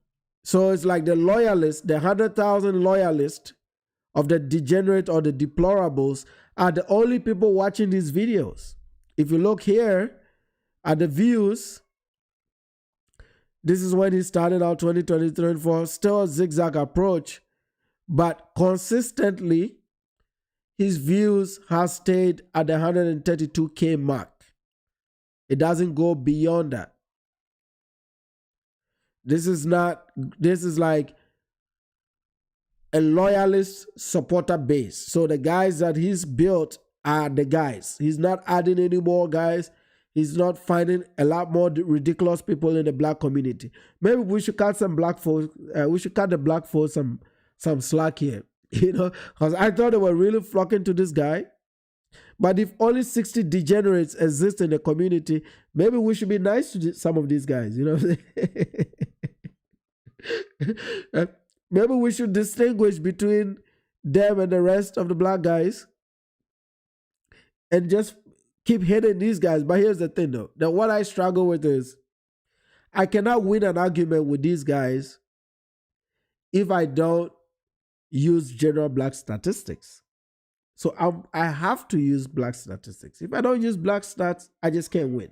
so it's like the loyalists, the 100,000 loyalists of the degenerate or the deplorables are the only people watching these videos. If you look here at the views, this is when he started out 2023 for still a zigzag approach, but consistently his views have stayed at the 132K mark. It doesn't go beyond that. This is like a loyalist supporter base. So the guys that he's built are the guys. He's not adding any more guys. He's not finding a lot more ridiculous people in the black community. Maybe we should cut some black folks. We should cut the black folks some slack here, because I thought they were really flocking to this guy. But if only 60 degenerates exist in the community, maybe we should be nice to some of these guys. You know what I'm saying? Maybe we should distinguish between them and the rest of the black guys and just keep hitting these guys. But here's the thing, though. That what I struggle with is I cannot win an argument with these guys if I don't use general black statistics. So I have to use black statistics. If I don't use black stats, I just can't win.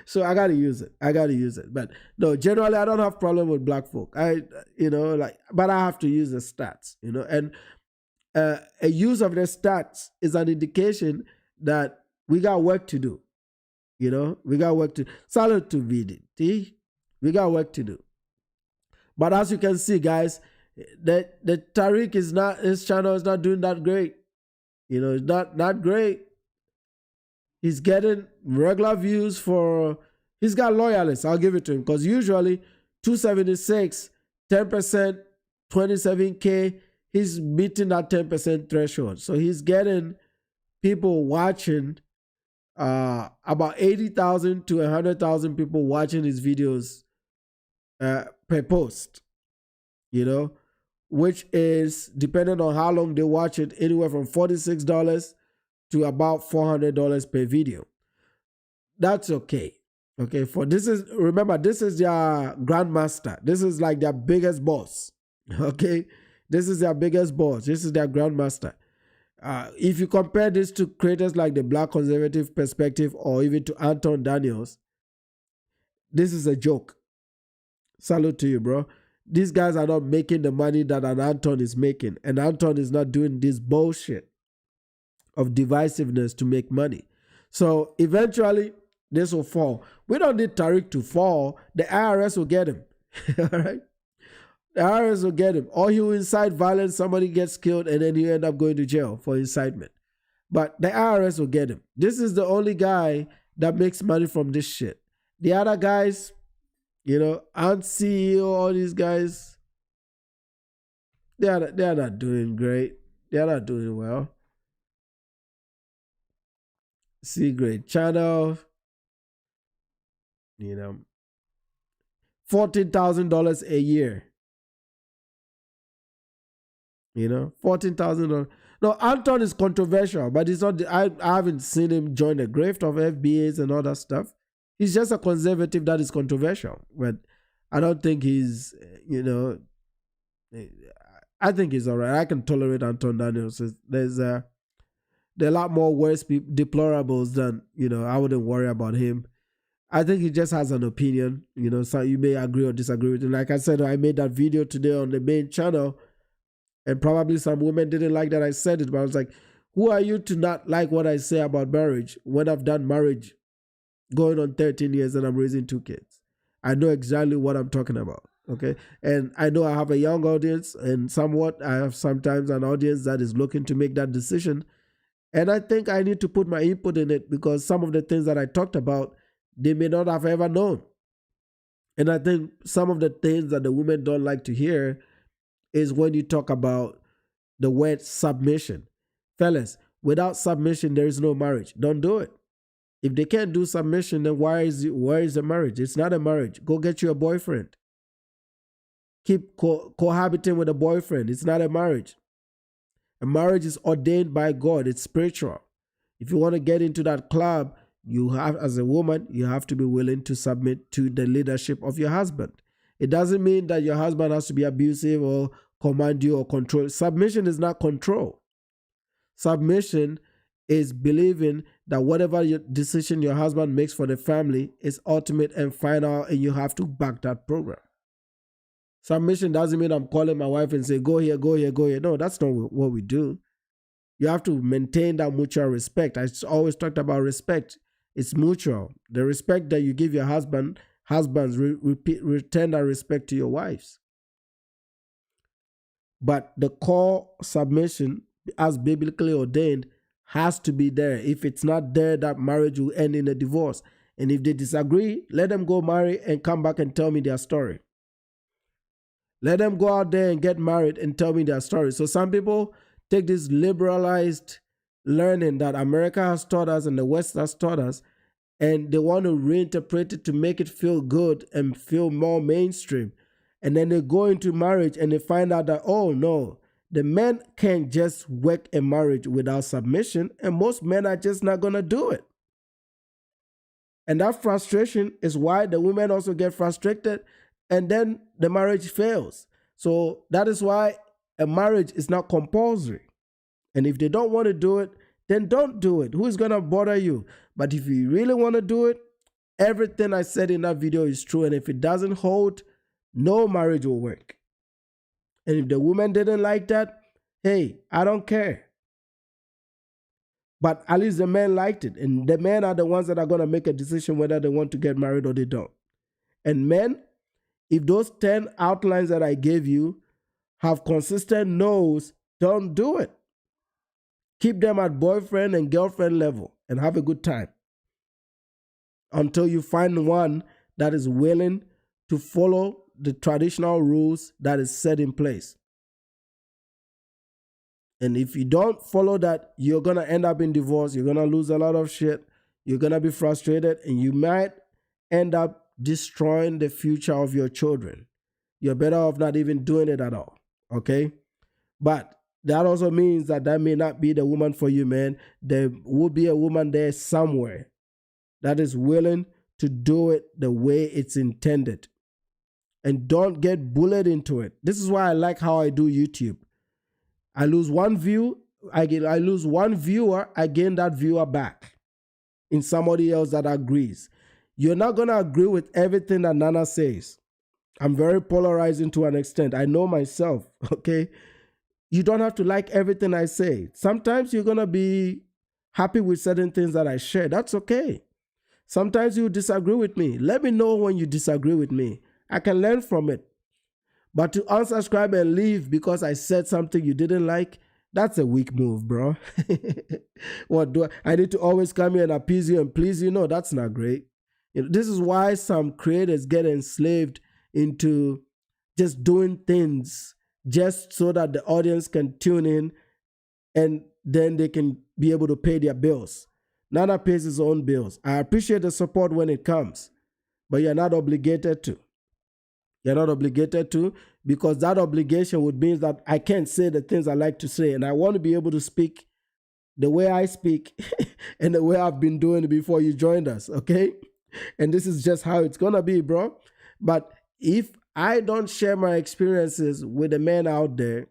So I got to use it. But no, generally I don't have problem with black folk. But I have to use the stats, and a use of the stats is an indication that we got work to do. We got work to salute to VDT. We got work to do. But as you can see, guys, the Tariq his channel is not doing that great. It's not great. He's getting regular views he's got loyalists. I'll give it to him, because usually 276, 10%, 27K, he's beating that 10% threshold. So he's getting people watching, about 80,000 to 100,000 people watching his videos per post, which is, depending on how long they watch it, anywhere from $46 to about $400 per video. That's okay. Okay, remember, this is their grandmaster. This is like their biggest boss. Okay, this is their biggest boss. This is their grandmaster. If you compare this to creators like the Black Conservative Perspective or even to Anton Daniels, this is a joke. Salute to you, bro. These guys are not making the money that an Anton is making. And Anton is not doing this bullshit of divisiveness to make money. So eventually, this will fall. We don't need Tariq to fall. The IRS will get him. All right? The IRS will get him. Or he will incite violence, somebody gets killed, and then he end up going to jail for incitement. But the IRS will get him. This is the only guy that makes money from this shit. The other guys, Ant CEO, all these guys, they are not doing great. They are not doing well. See, great channel, $14,000 a year. $14,000. No, Anton is controversial, but it's not. I haven't seen him join the grift of FBAs and all that stuff. He's just a conservative that is controversial. But I don't think he's, I think he's all right. I can tolerate Anton Daniels. There are a lot more worse deplorables than, I wouldn't worry about him. I think he just has an opinion, so you may agree or disagree with him. Like I said, I made that video today on the main channel, and probably some women didn't like that I said it, but I was like, who are you to not like what I say about marriage when I've done marriage going on 13 years and I'm raising 2 kids? I know exactly what I'm talking about, okay? And I know I have a young audience, and somewhat I have sometimes an audience that is looking to make that decision. And I think I need to put my input in it, because some of the things that I talked about, they may not have ever known. And I think some of the things that the women don't like to hear is when you talk about the word submission. Fellas, without submission, there is no marriage. Don't do it. If they can't do submission, then where is the marriage? It's not a marriage. Go get you a boyfriend. Keep cohabiting with a boyfriend. It's not a marriage. A marriage is ordained by God. It's spiritual. If you want to get into that club, you have, as a woman, you have to be willing to submit to the leadership of your husband. It doesn't mean that your husband has to be abusive or command you or control. Submission is not control. Submission is believing that whatever decision your husband makes for the family is ultimate and final, and you have to back that program. Submission doesn't mean I'm calling my wife and say, go here, go here, go here. No, that's not what we do. You have to maintain that mutual respect. I always talked about respect. It's mutual. The respect that you give your husbands, return that respect to your wives. But the core submission, as biblically ordained, has to be there. If it's not there, that marriage will end in a divorce. And if they disagree, let them go marry and come back and tell me their story. Let them go out there and get married and tell me their story. So some people take this liberalized learning that America has taught us and the West has taught us, and they want to reinterpret it to make it feel good and feel more mainstream. And then they go into marriage and they find out that, oh no, the men can't just work a marriage without submission, and most men are just not going to do it. And that frustration is why the women also get frustrated, and then the marriage fails. So that is why a marriage is not compulsory. And if they don't want to do it, then don't do it. Who is going to bother you? But if you really want to do it, everything I said in that video is true. And if it doesn't hold, no marriage will work. And if the woman didn't like that, hey, I don't care. But at least the men liked it. And the men are the ones that are going to make a decision whether they want to get married or they don't. And men, if those 10 outlines that I gave you have consistent no's, don't do it. Keep them at boyfriend and girlfriend level and have a good time until you find one that is willing to follow the traditional rules that is set in place. And if you don't follow that, you're going to end up in divorce. You're going to lose a lot of shit. You're going to be frustrated, and you might end up destroying the future of your children. You're better off not even doing it at all, okay? But that also means that may not be the woman for you, man. There will be a woman there somewhere that is willing to do it the way it's intended. And don't get bullied into it. This is why I like how I do YouTube. I lose one view, I lose one viewer, I gain that viewer back in somebody else that agrees. You're not going to agree with everything that Nana says. I'm very polarizing to an extent. I know myself, okay? You don't have to like everything I say. Sometimes you're going to be happy with certain things that I share. That's okay. Sometimes you disagree with me. Let me know when you disagree with me. I can learn from it. But to unsubscribe and leave because I said something you didn't like, that's a weak move, bro. What do I need to always come here and appease you and please you? No, that's not great. This is why some creators get enslaved into just doing things just so that the audience can tune in and then they can be able to pay their bills. Nana pays his own bills. I appreciate the support when it comes, but you're not obligated to. You're not obligated to, because that obligation would mean that I can't say the things I like to say, and I want to be able to speak the way I speak and the way I've been doing it before you joined us, okay? And this is just how it's going to be, bro. But if I don't share my experiences with the men out there,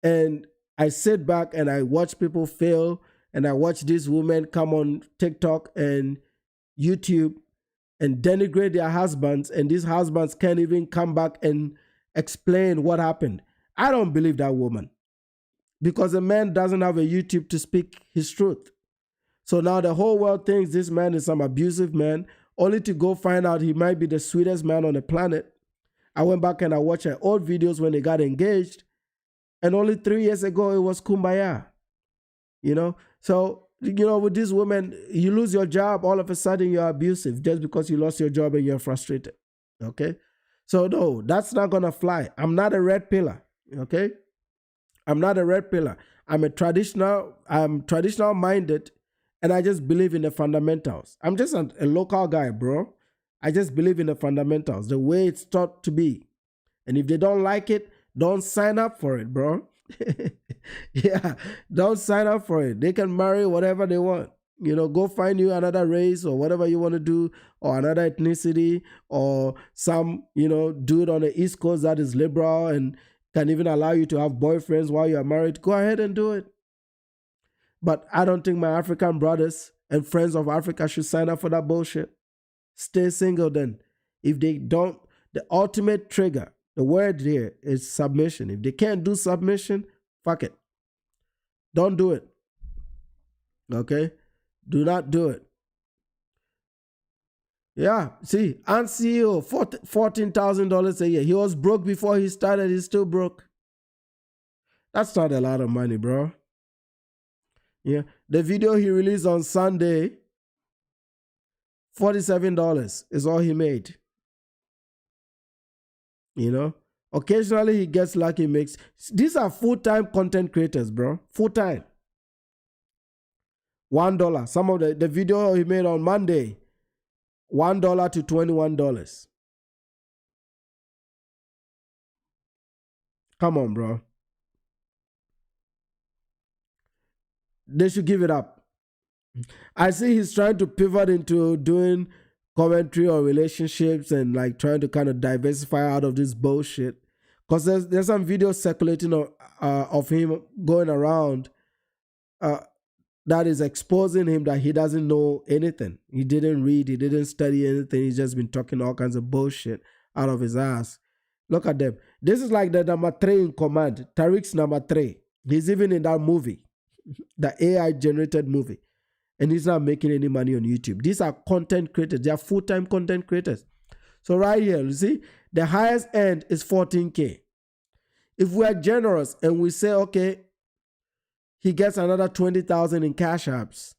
and I sit back and I watch people fail, and I watch these women come on TikTok and YouTube and denigrate their husbands, and these husbands can't even come back and explain what happened, I don't believe that woman, because a man doesn't have a YouTube to speak his truth. So now the whole world thinks this man is some abusive man, only to go find out he might be the sweetest man on the planet. I went back and I watched her old videos when they got engaged, and only 3 years ago it was kumbaya. So with these women, you lose your job, all of a sudden you're abusive just because you lost your job and you're frustrated, okay? So no, that's not going to fly. I'm not a red pillar, okay? I'm not a red pillar. I'm traditional minded, and I just believe in the fundamentals. I'm just a local guy, bro. I just believe in the fundamentals, the way it's taught to be. And if they don't like it, don't sign up for it, bro. Yeah, don't sign up for it. They can marry whatever they want. Go find you another race or whatever you want to do, or another ethnicity, or some, dude on the East Coast that is liberal and can even allow you to have boyfriends while you're married. Go ahead and do it. But I don't think my African brothers and friends of Africa should sign up for that bullshit. Stay single then. If they don't, the ultimate trigger, the word here is submission. If they can't do submission, fuck it. Don't do it. Okay? Do not do it. Yeah, see, and CEO, $14,000 a year. He was broke before he started. He's still broke. That's not a lot of money, bro. Yeah, the video he released on Sunday, $47 is all he made. You know, occasionally he gets lucky, makes. These are full-time content creators, bro. Full-time. $1. Some of the video he made on Monday, $1 to $21. Come on, bro. They should give it up. I see he's trying to pivot into doing commentary on relationships and like trying to kind of diversify out of this bullshit. Because there's some videos circulating of him going around that is exposing him that he doesn't know anything. He didn't read, he didn't study anything. He's just been talking all kinds of bullshit out of his ass. Look at them. This is like the number 3 in command. Tariq's number 3. He's even in that movie, the AI generated movie. And he's not making any money on YouTube. These are content creators. They are full-time content creators. So right here, you see, the highest end is $14K. If we are generous and we say, okay, he gets another $20,000 in cash apps,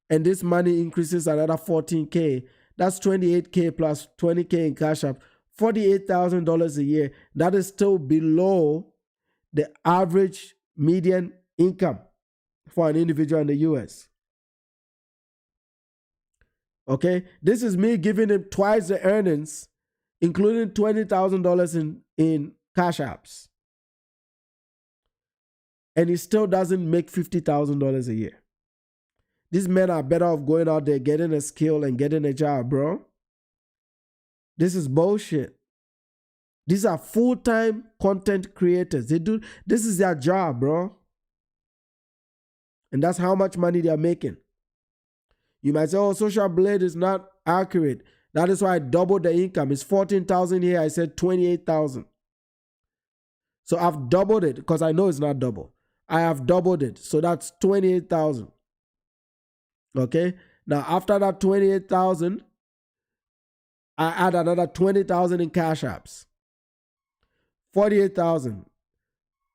and this money increases another $14K, that's $28K plus $20K in cash app, $48,000 a year. That is still below the average median income for an individual in the US. Okay, this is me giving him twice the earnings, including $20,000 in cash apps. And he still doesn't make $50,000 a year. These men are better off going out there, getting a skill and getting a job, bro. This is bullshit. These are full-time content creators. This is their job, bro. And that's how much money they're making. You might say, oh, Social Blade is not accurate. That is why I doubled the income. It's $14,000 here. I said $28,000. So I've doubled it because I know it's not double. I have doubled it. So that's $28,000. Okay. Now after that $28,000, I add another $20,000 in cash apps. $48,000.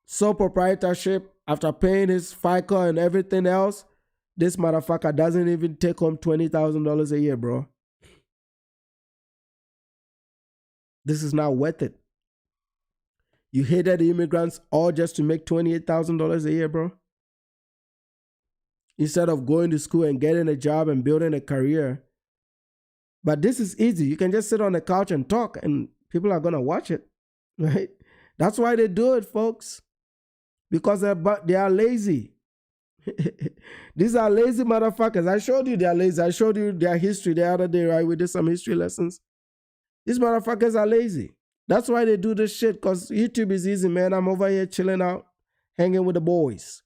Sole proprietorship, after paying his FICA and everything else, this motherfucker doesn't even take home $20,000 a year, bro. This is not worth it. You hated the immigrants all just to make $28,000 a year, bro. Instead of going to school and getting a job and building a career. But this is easy. You can just sit on the couch and talk and people are going to watch it, right? That's why they do it, folks. Because they are lazy. These are lazy motherfuckers. I showed you they are lazy. I showed you their history the other day, right? We did some history lessons. These motherfuckers are lazy. That's why they do this shit, because YouTube is easy, man. I'm over here chilling out, hanging with the boys.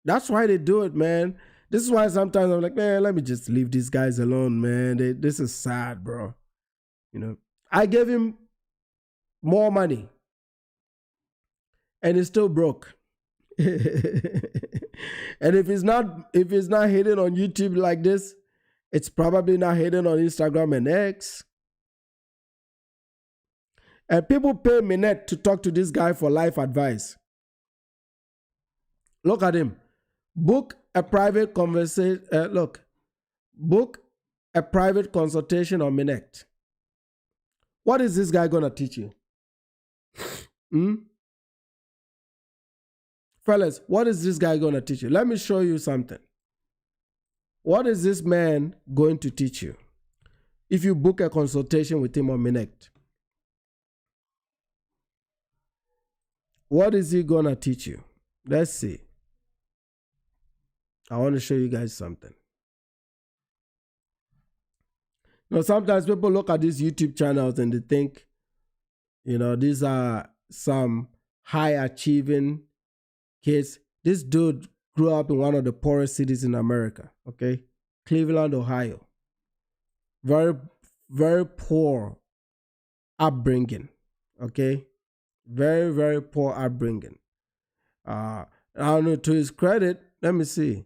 That's why they do it, man. This is why sometimes I'm like, man, let me just leave these guys alone, man. This is sad, bro. You know, I gave him more money and he's still broke. And if he's not hitting on YouTube like this, it's probably not hitting on Instagram and X. And people pay Minette to talk to this guy for life advice. Look at him. Book a private conversation. Book a private consultation on Minette. What is this guy gonna teach you? Fellas, what is this guy gonna teach you? Let me show you something. What is this man going to teach you if you book a consultation with him on Minette? What is he gonna teach you? Let's see. I want to show you guys something. Now, sometimes people look at these YouTube channels and they think, you know, these are some high achieving kids. This dude grew up in one of the poorest cities in America, okay? Cleveland, Ohio. Very, very poor upbringing, okay? Very, very poor upbringing. I don't know, to his credit, let me see.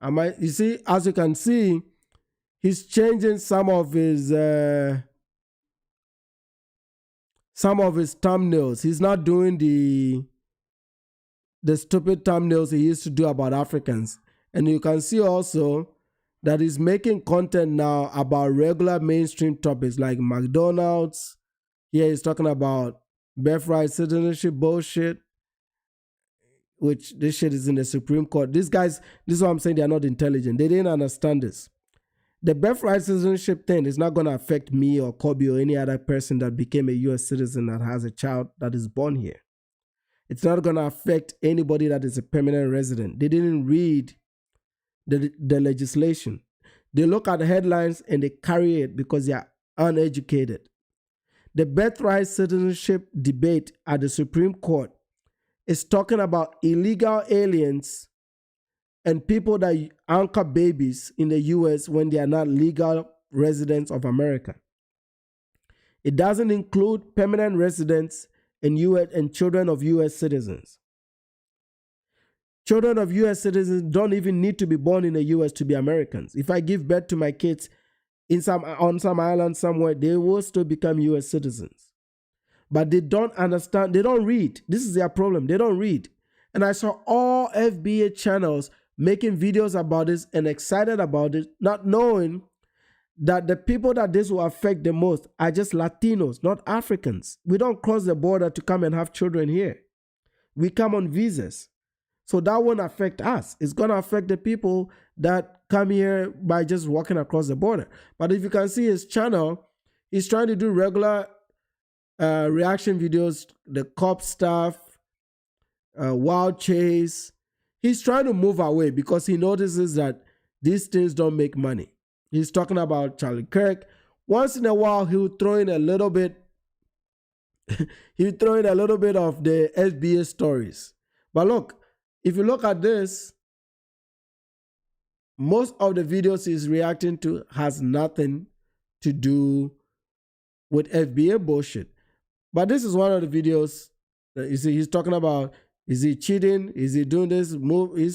You see, as you can see, he's changing some of his thumbnails. He's not doing the stupid thumbnails he used to do about Africans. And you can see also that he's making content now about regular mainstream topics like McDonald's. Here he's talking about birthright citizenship bullshit, which this shit is in the Supreme Court. These guys, this is what I'm saying, they're not intelligent. They didn't understand this. The birthright citizenship thing is not going to affect me or Kobe or any other person that became a U.S. citizen that has a child that is born here. It's not going to affect anybody that is a permanent resident. They didn't read the legislation. They look at the headlines and they carry it because they are uneducated. The birthright citizenship debate at the Supreme Court is talking about illegal aliens and people that anchor babies in the U.S. when they are not legal residents of America. It doesn't include permanent residents and children of U.S. citizens. Children of U.S. citizens don't even need to be born in the U.S. to be Americans. If I give birth to my kids on some island somewhere, they will still become U.S. citizens. But they don't understand. They don't read. This is their problem. They don't read. And I saw all fBA channels making videos about this and excited about it, not knowing that the people that this will affect the most are just Latinos, not Africans. We don't cross the border to come and have children here. We come on visas. So that won't affect us. It's going to affect the people that come here by just walking across the border. But if you can see his channel, he's trying to do regular reaction videos, the cop stuff, wild chase. He's trying to move away because he notices that these things don't make money. He's talking about Charlie Kirk. Once in a while, he'll throw in a little bit. He'll throw in a little bit of the fBA stories. But look, if you look at this, most of the videos he's reacting to has nothing to do with fBA bullshit. But this is one of the videos that you see he's talking about. Is he cheating? Is he doing this?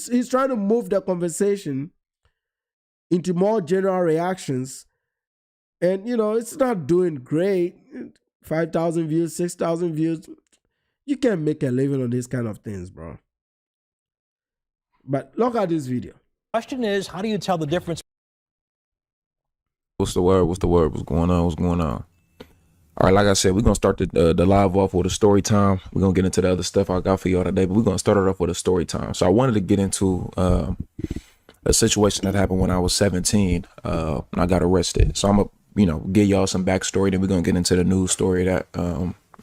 He's trying to move the conversation into more general reactions. And, it's not doing great. 5,000 views, 6,000 views. You can't make a living on these kind of things, bro. But look at this video. Question is, how do you tell the difference? What's the word? What's going on? All right, like I said, we're going to start the live off with a story time. We're going to get into the other stuff I got for y'all today, but we're going to start it off with a story time. So I wanted to get into a situation that happened when I was 17 and I got arrested. So I'm going to, give y'all some backstory. Then we're going to get into the news story that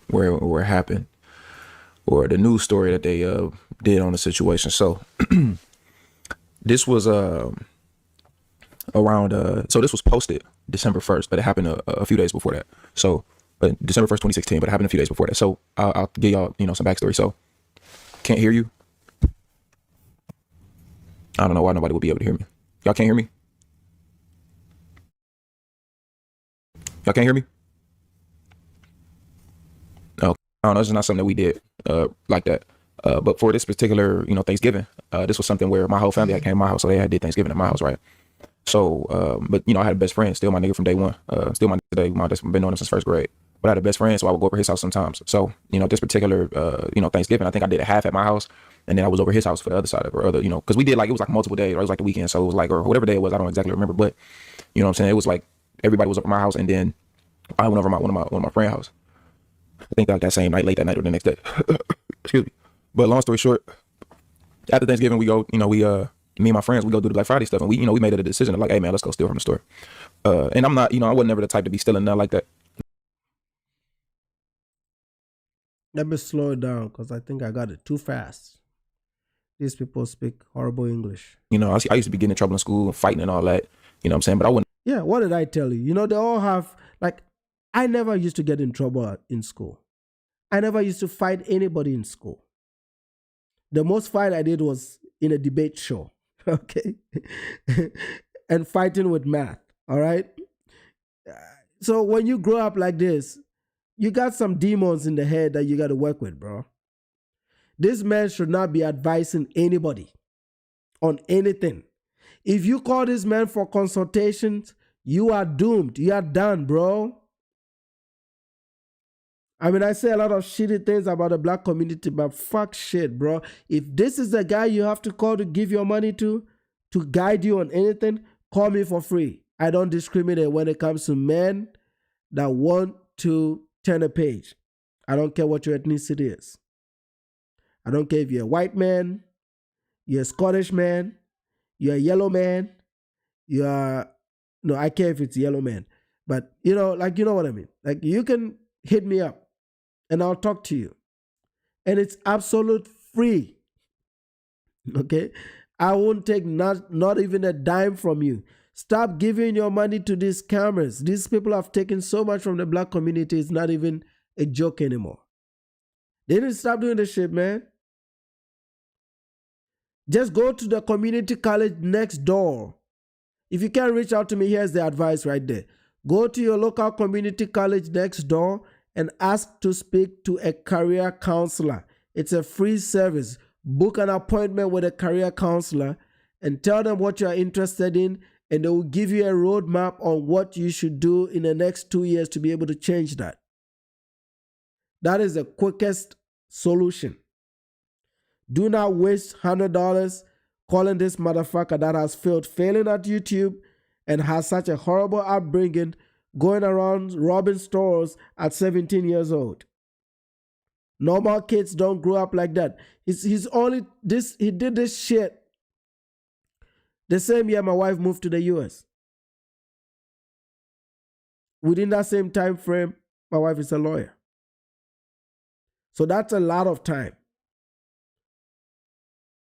where it happened, or the news story that they did on the situation. So this was around, so this was posted December 1st, but it happened a few days before that. So December 1st, 2016, but it happened a few days before that. So I'll give y'all, some backstory. So can't hear you. I don't know why nobody would be able to hear me. Y'all can't hear me? Y'all can't hear me? No, I don't know. This is not something that we did like that. But for this particular, Thanksgiving, this was something where my whole family had came to my house, so they did Thanksgiving at my house, right? So, but I had a best friend, still my nigga from day one, still my nigga today. Been knowing him since first grade. But I had a best friend, so I would go over his house sometimes. So, this particular, Thanksgiving, I think I did a half at my house, and then I was over his house for the other side of it, or because we did it was like multiple days, or it was like the weekend, so it was like, or whatever day it was, I don't exactly remember, but what I'm saying, it was like everybody was over at my house, and then I went over one of my friend's house. I think like that same night, late that night, or the next day. Excuse me. But long story short, after Thanksgiving, we go, me and my friends, we go do the Black Friday stuff, and we made it a decision of like, hey man, let's go steal from the store. And I'm not, I wasn't never the type to be stealing nothing like that. Let me slow it down because I think I got it too fast. These people speak horrible English. I used to be getting in trouble in school and fighting and all that. You know what I'm saying? But I wouldn't. Yeah, what did I tell you? They all have, I never used to get in trouble in school. I never used to fight anybody in school. The most fight I did was in a debate show, okay? And fighting with math, all right? So when you grow up like this, you got some demons in the head that you got to work with, bro. This man should not be advising anybody on anything. If you call this man for consultations, you are doomed. You are done, bro. I mean, I say a lot of shitty things about the black community, but fuck shit, bro. If this is the guy you have to call to give your money to guide you on anything, call me for free. I don't discriminate when it comes to men that want to turn a page. I don't care what your ethnicity is. I don't care if you're a white man, you're a Scottish man, you're a yellow man, I care if it's a yellow man. But, you know what I mean. Like, you can hit me up and I'll talk to you. And it's absolute free. Okay? I won't take not even a dime from you. Stop giving your money to these scammers. These people have taken so much from the black community, it's not even a joke anymore. They need to stop doing this shit, man. Just go to the community college next door. If you can't reach out to me, here's the advice right there. Go to your local community college next door and ask to speak to a career counselor. It's a free service. Book an appointment with a career counselor and tell them what you are interested in, and they will give you a roadmap on what you should do in the next 2 years to be able to change that. That is the quickest solution. Do not waste $100 calling this motherfucker that has failed failing at YouTube and has such a horrible upbringing, going around robbing stores at 17 years old. Normal kids don't grow up like that. He did this shit the same year my wife moved to the US. Within that same time frame, my wife is a lawyer. So that's a lot of time.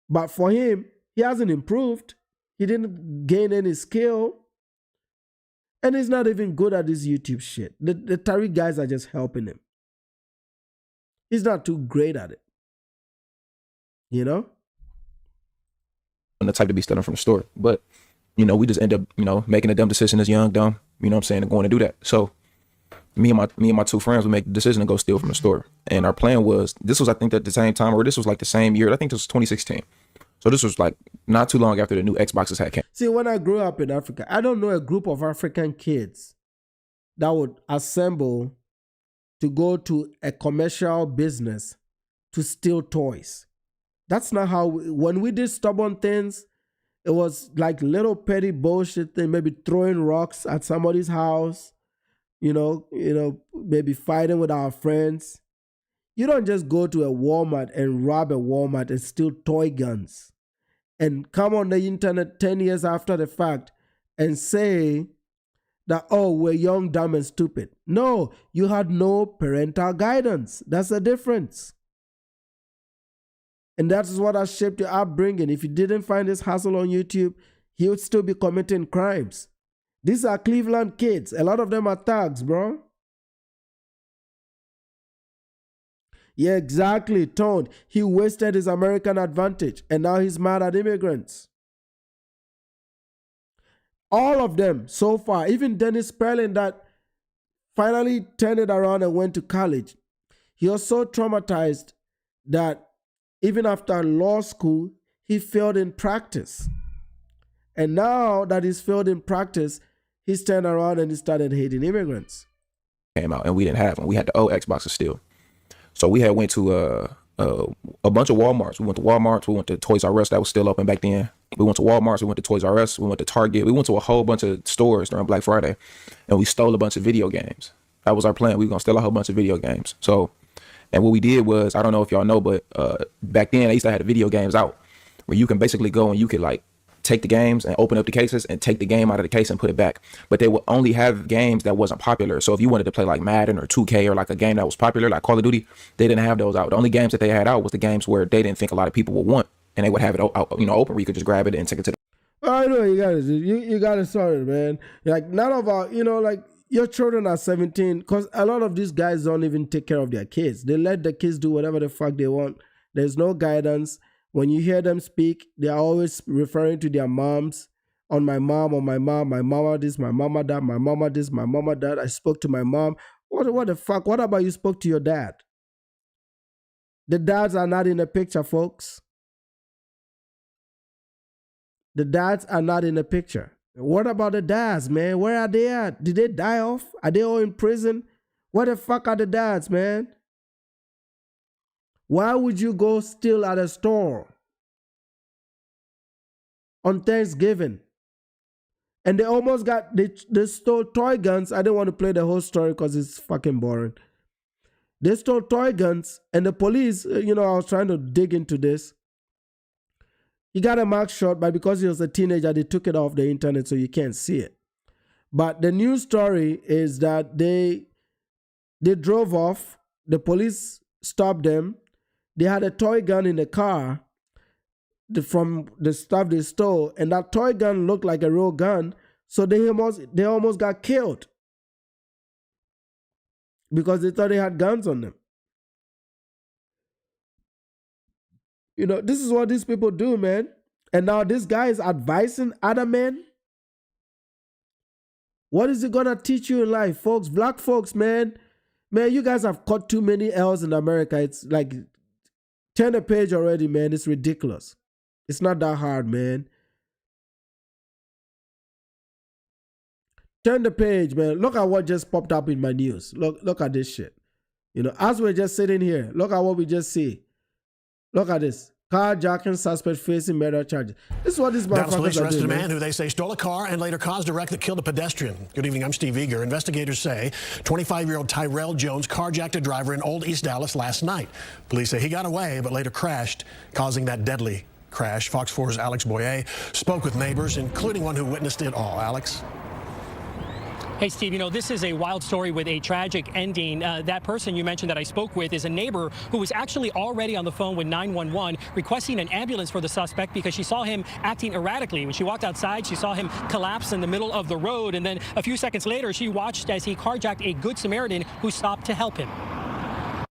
But for him, he hasn't improved. He didn't gain any skill. And he's not even good at this YouTube shit. The Tariq guys are just helping him. He's not too great at it. You know? I'm the type to be stealing from the store. But, we just end up, making a dumb decision as young, dumb, and going to do that. So me and my two friends would make the decision to go steal from the store. And our plan was, this was, I think, at the same time, or this was like the same year. I think this was 2016. So this was like not too long after the new Xboxes had came. See, when I grew up in Africa, I don't know a group of African kids that would assemble to go to a commercial business to steal toys. That's not how, when we did stubborn things, it was like little petty bullshit thing, maybe throwing rocks at somebody's house, maybe fighting with our friends. You don't just go to a Walmart and rob a Walmart and steal toy guns and come on the internet 10 years after the fact and say that, oh, we're young, dumb, and stupid. No, you had no parental guidance. That's the difference. And that is what has shaped your upbringing. If you didn't find this hustle on YouTube, he would still be committing crimes. These are Cleveland kids. A lot of them are thugs, bro. Yeah, exactly, Tone. He wasted his American advantage, and now he's mad at immigrants. All of them so far, even Dennis Sperling that finally turned it around and went to college. He was so traumatized that even after law school, he failed in practice. And now that he's failed in practice, he's turned around and he started hating immigrants. Came out and we didn't have them. We had the old Xboxes still. So we had went to a bunch of Walmarts. We went to Walmarts. We went to Toys R Us that was still open back then. We went to Walmarts. We went to Toys R Us. We went to Target. We went to a whole bunch of stores during Black Friday, and we stole a bunch of video games. That was our plan. We were gonna steal a whole bunch of video games. So, and what we did was, I don't know if y'all know, but back then they used to have the video games out where you can basically go and you could like take the games and open up the cases and take the game out of the case and put it back. But they would only have games that wasn't popular. So if you wanted to play like Madden or 2K or like a game that was popular, like Call of Duty, they didn't have those out. The only games that they had out was the games where they didn't think a lot of people would want, and they would have it out, open where you could just grab it and take it to the. I know you gotta sort it, man. Like none of our, like your children are 17, because a lot of these guys don't even take care of their kids. They let the kids do whatever the fuck they want. There's no guidance. When you hear them speak, they are always referring to their moms. On my mom, my mama this, my mama that, my mama this, my mama that. I spoke to my mom. What the fuck? What about you spoke to your dad? The dads are not in the picture, folks. The dads are not in the picture. What about the dads, man? Where are they at? Did they die off? Are they all in prison? Where the fuck are the dads, man? Why would you go steal at a store on Thanksgiving? And they almost got, they stole toy guns. I didn't want to play the whole story because it's fucking boring. They stole toy guns, and the police, I was trying to dig into this. He got a mark shot, but because he was a teenager, they took it off the internet so you can't see it. But the news story is that they drove off. The police stopped them. They had a toy gun in the car from the stuff they stole, and that toy gun looked like a real gun. So they almost got killed because they thought they had guns on them. This is what these people do, man. And now this guy is advising other men. What is it gonna teach you in life, folks? Black folks, man. Man, you guys have caught too many L's in America. It's like, turn the page already, man. It's ridiculous. It's not that hard, man. Turn the page, man. Look at what just popped up in my news. Look at this shit. As we're just sitting here, look at what we just see. Look at this. Carjacking suspect facing murder charges. This is what these Dallas police motherfuckers are arrested doing, a man man. who they say stole a car and later caused a wreck that killed a pedestrian. Good evening, I'm Steve Eager. Investigators say 25-year-old Tyrell Jones carjacked a driver in Old East Dallas last night. Police say he got away but later crashed, causing that deadly crash. Fox 4's Alex Boyer spoke with neighbors, including one who witnessed it all. Alex? Hey, Steve, this is a wild story with a tragic ending. That person you mentioned that I spoke with is a neighbor who was actually already on the phone with 911 requesting an ambulance for the suspect because she saw him acting erratically. When she walked outside, she saw him collapse in the middle of the road. And then a few seconds later, she watched as he carjacked a Good Samaritan who stopped to help him.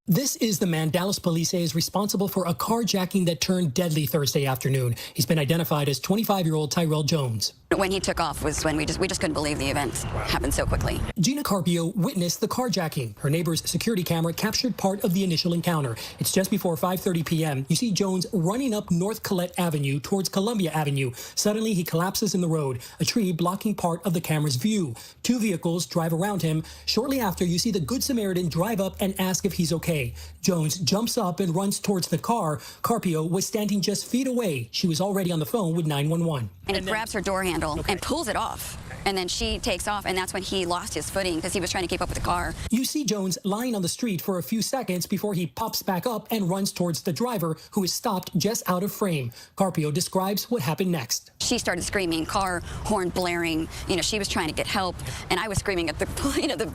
This is the man Dallas police say is responsible for a carjacking that turned deadly Thursday afternoon. He's been identified as 25-year-old Tyrell Jones. When he took off was when we just couldn't believe the events happened so quickly. Gina Carpio witnessed the carjacking. Her neighbor's security camera captured part of the initial encounter. It's just before 5:30 p.m. You see Jones running up North Collette Avenue towards Columbia Avenue. Suddenly, he collapses in the road, a tree blocking part of the camera's view. Two vehicles drive around him. Shortly after, you see the Good Samaritan drive up and ask if he's okay. Jones jumps up and runs towards the car. Carpio was standing just feet away. She was already on the phone with 911. And he grabs her door handle and pulls it off. And then she takes off, and that's when he lost his footing because he was trying to keep up with the car. You see Jones lying on the street for a few seconds before he pops back up and runs towards the driver, who is stopped just out of frame. Carpio describes what happened next. She started screaming, car horn blaring. She was trying to get help, and I was screaming at the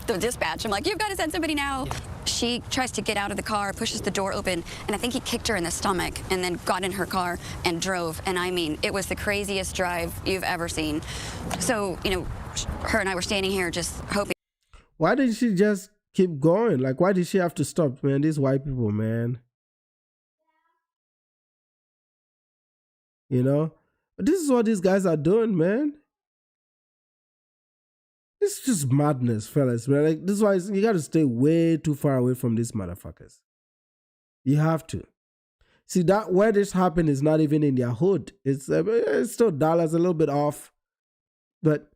the dispatch. I'm like, you've got to send somebody now. She tries to get out of the car, pushes the door open, and I think he kicked her in the stomach and then got in her car and drove. And I mean, it was the craziest drive you've ever seen. So, her and I were standing here just hoping. Why did she just keep going? Like, why did she have to stop, man? These white people, man. This is what these guys are doing, man. It's just madness, fellas, man. Like, this is why you got to stay way too far away from these motherfuckers. You have to. See, that where this happened is not even in their hood. It's still Dallas, a little bit off. But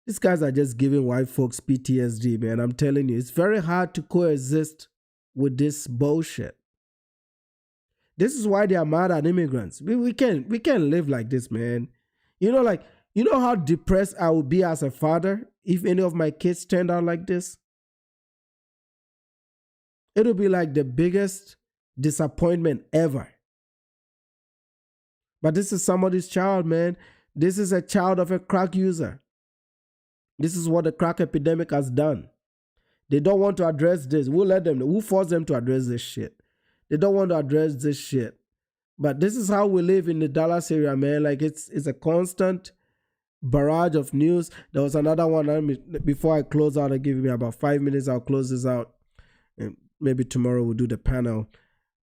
these guys are just giving white folks PTSD, man. I'm telling you, it's very hard to coexist with this bullshit. This is why they are mad at immigrants. We can't live like this, man. You know how depressed I would be as a father if any of my kids turned out like this? It would be like the biggest disappointment ever. But this is somebody's child, man. This is a child of a crack user. This is what the crack epidemic has done. They don't want to address this. We'll force them to address this shit. They don't want to address this shit. But this is how we live in the Dallas area, man. Like, it's a constant barrage of news. There was another one. Before I close out, I'll give me about 5 minutes. I'll close this out. And maybe tomorrow we'll do the panel.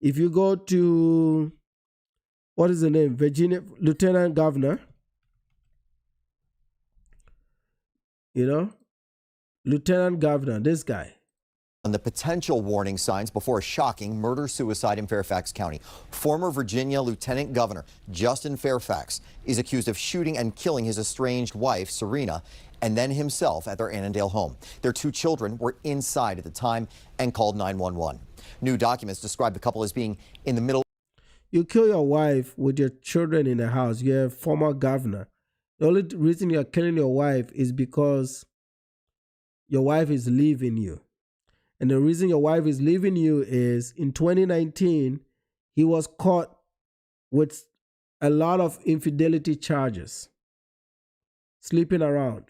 If you go to, what is the name? Virginia Lieutenant Governor. Lieutenant Governor, this guy. On the potential warning signs before a shocking murder-suicide in Fairfax County. Former Virginia Lieutenant Governor Justin Fairfax is accused of shooting and killing his estranged wife, Serena, and then himself at their Annandale home. Their 2 children were inside at the time and called 911. New documents describe the couple as being in the middle. You kill your wife with your children in the house. You're a former governor. The only reason you're killing your wife is because your wife is leaving you. And the reason your wife is leaving you is in 2019, he was caught with a lot of infidelity charges, sleeping around.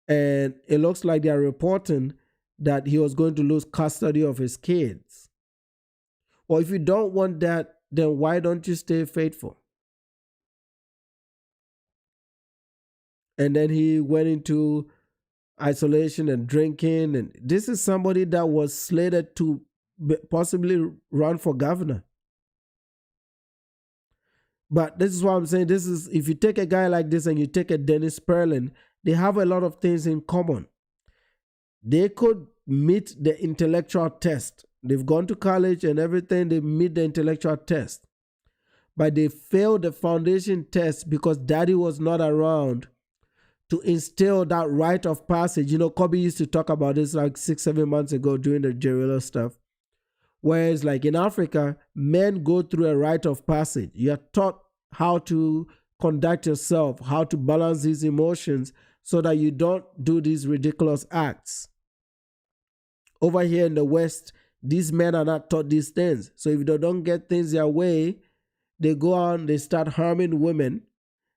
And it looks like they're reporting that he was going to lose custody of his kids. Well, if you don't want that, then why don't you stay faithful? And then he went into isolation and drinking. And this is somebody that was slated to possibly run for governor. But this is what I'm saying. This is, if you take a guy like this and you take a Dennis Sperling, they have a lot of things in common. They could meet the intellectual test. They've gone to college and everything. They meet the intellectual test. But they failed the foundation test because daddy was not around to instill that rite of passage. You know, Kobe used to talk about this like 6-7 months ago during the Jerilla stuff. Whereas like in Africa, men go through a rite of passage. You're taught how to conduct yourself, how to balance these emotions so that you don't do these ridiculous acts. Over here in the West, these men are not taught these things. So if they don't get things their way, they go on, they start harming women.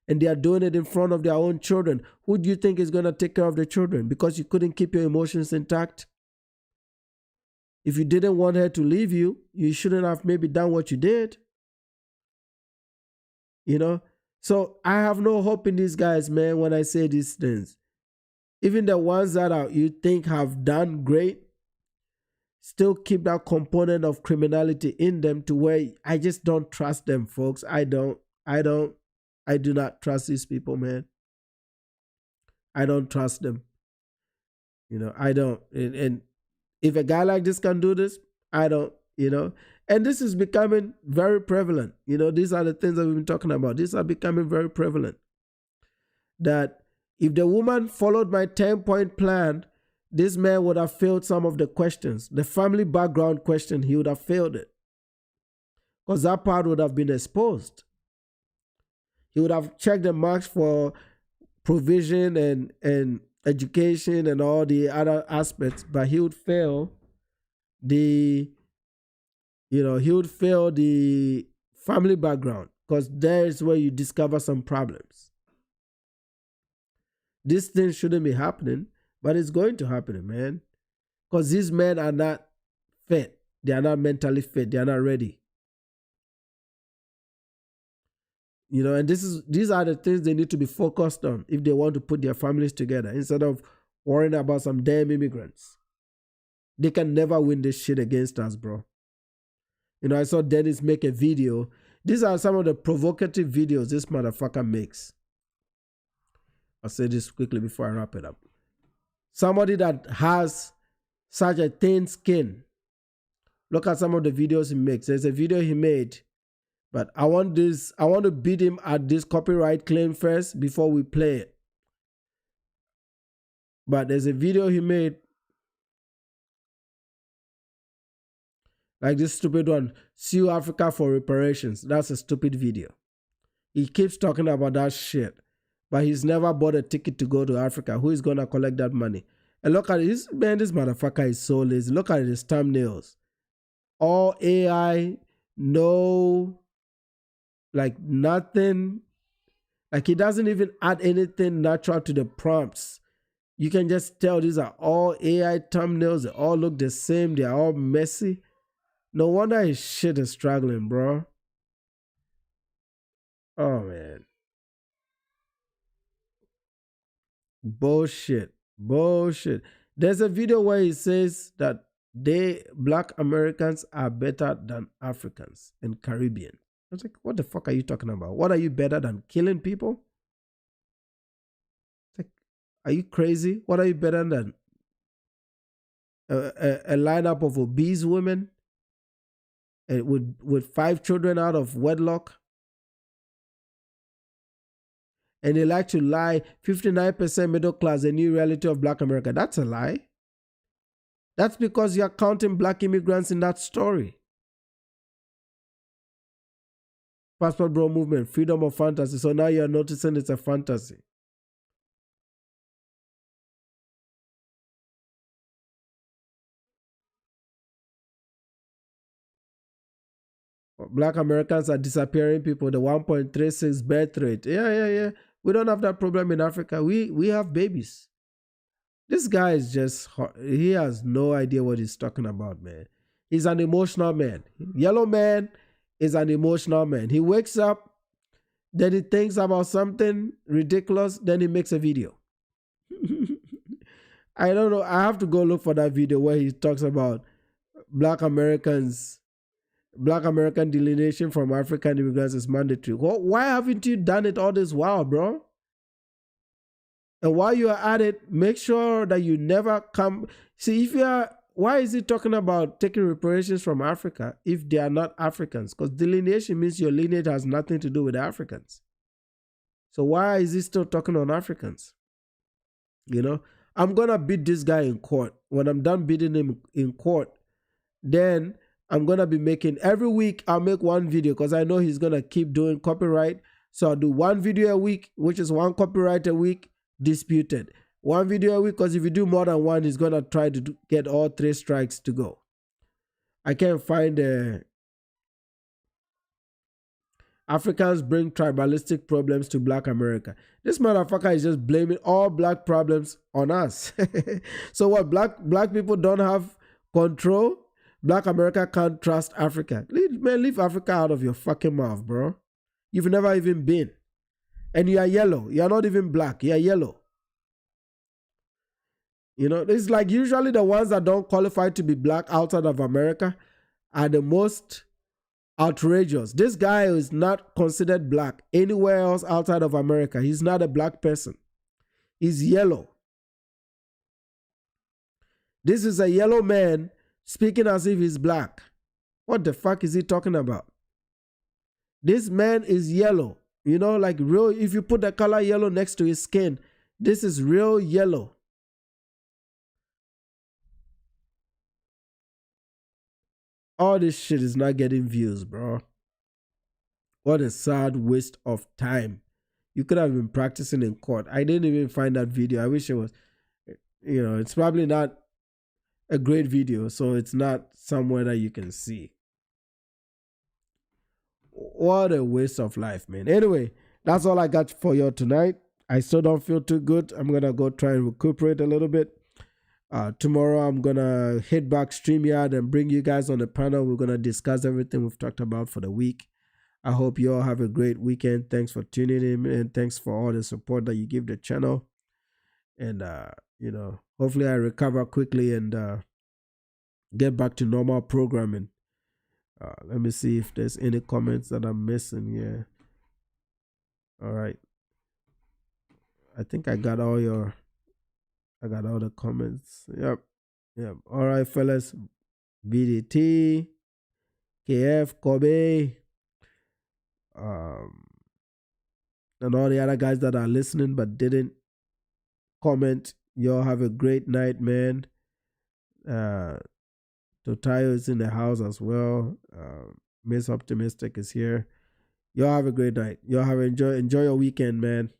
And they are doing it in front of their own children. Who do you think is going to take care of the children? Because you couldn't keep your emotions intact. If you didn't want her to leave you, you shouldn't have maybe done what you did. You know? So I have no hope in these guys, man, when I say these things. Even the ones that you think have done great, still keep that component of criminality in them to where I just don't trust them, folks. I do not trust these people, man. I don't trust them. You know, I don't. And if a guy like this can do this, I don't, you know. And this is becoming very prevalent. You know, these are the things that we've been talking about. These are becoming very prevalent. That if the woman followed my 10-point plan, this man would have failed some of the questions. The family background question, he would have failed it. Because that part would have been exposed. He would have checked the marks for provision and education and all the other aspects, but he would fail the family background, because there is where you discover some problems. This thing shouldn't be happening, but it's going to happen, man. Because these men are not fit. They are not mentally fit. They are not ready. You know, and these are the things they need to be focused on if they want to put their families together instead of worrying about some damn immigrants. They can never win this shit against us, bro. You know, I saw Dennis make a video. These are some of the provocative videos this motherfucker makes. I'll say this quickly before I wrap it up. Somebody that has such a thin skin. Look at some of the videos he makes. There's a video he made. But I want to beat him at this copyright claim first before we play it. But there's a video he made. Like this stupid one. Sue Africa for reparations. That's a stupid video. He keeps talking about that shit. But he's never bought a ticket to go to Africa. Who is going to collect that money? And look at this. Man, this motherfucker is so lazy. Look at his thumbnails. All AI. No... Like nothing, like he doesn't even add anything natural to the prompts. You can just tell these are all AI thumbnails. They all look the same. They are all messy. No wonder his shit is struggling, bro. Oh, man. Bullshit. There's a video where he says that Black Americans are better than Africans and Caribbean. I was like, what the fuck are you talking about? What are you better than killing people? It's like, are you crazy? What are you better than? a lineup of obese women and with 5 children out of wedlock. And they like to lie, 59% middle class, the new reality of Black America. That's a lie. That's because you're counting Black immigrants in that story. Passport Bro movement, freedom of fantasy. So now you're noticing it's a fantasy. Black Americans are disappearing people, the 1.36 birth rate. Yeah. We don't have that problem in Africa. We have babies. This guy is just, he has no idea what he's talking about, man. He's an emotional man. Yellow man is an emotional man. He wakes up, then he thinks about something ridiculous, then he makes a video. I don't know. I have to go look for that video where he talks about Black American delineation from African immigrants is mandatory. Why haven't you done it all this while, bro? And while you are at it, make sure that you never come. See, why is he talking about taking reparations from Africa if they are not Africans? Because delineation means your lineage has nothing to do with Africans. So why is he still talking on Africans? You know, I'm going to beat this guy in court. When I'm done beating him in court, then I'm going to be making, every week I'll make one video because I know he's going to keep doing copyright. So I'll do one video a week, which is one copyright a week, disputed. One video a week, because if you do more than one, he's going to try to get all 3 strikes to go. I can't find Africans bring tribalistic problems to Black America. This motherfucker is just blaming all Black problems on us. So what, black people don't have control? Black America can't trust Africa. Leave Africa out of your fucking mouth, bro. You've never even been. And you are yellow. You are not even black. You are yellow. You know, it's like usually the ones that don't qualify to be black outside of America are the most outrageous. This guy is not considered black anywhere else outside of America. He's not a black person. He's yellow. This is a yellow man speaking as if he's black. What the fuck is he talking about? This man is yellow. You know, like real, if you put the color yellow next to his skin, this is real yellow. All this shit is not getting views, bro. What a sad waste of time. You could have been practicing in court. I didn't even find that video. I wish it was, you know, it's probably not a great video, so it's not somewhere that you can see. What a waste of life, man. Anyway, that's all I got for you tonight. I still don't feel too good. I'm going to go try and recuperate a little bit. Tomorrow, I'm going to hit back StreamYard and bring you guys on the panel. We're going to discuss everything we've talked about for the week. I hope you all have a great weekend. Thanks for tuning in, and thanks for all the support that you give the channel. And, you know, hopefully I recover quickly and get back to normal programming. Let me see if there's any comments that I'm missing here. All right. I think I got all the comments. Yep. All right, fellas. BDT, KF, Kobe, and all the other guys that are listening but didn't comment. Y'all have a great night, man. Totayo is in the house as well. Miss Optimistic is here. Y'all have a great night. Y'all have enjoy your weekend, man.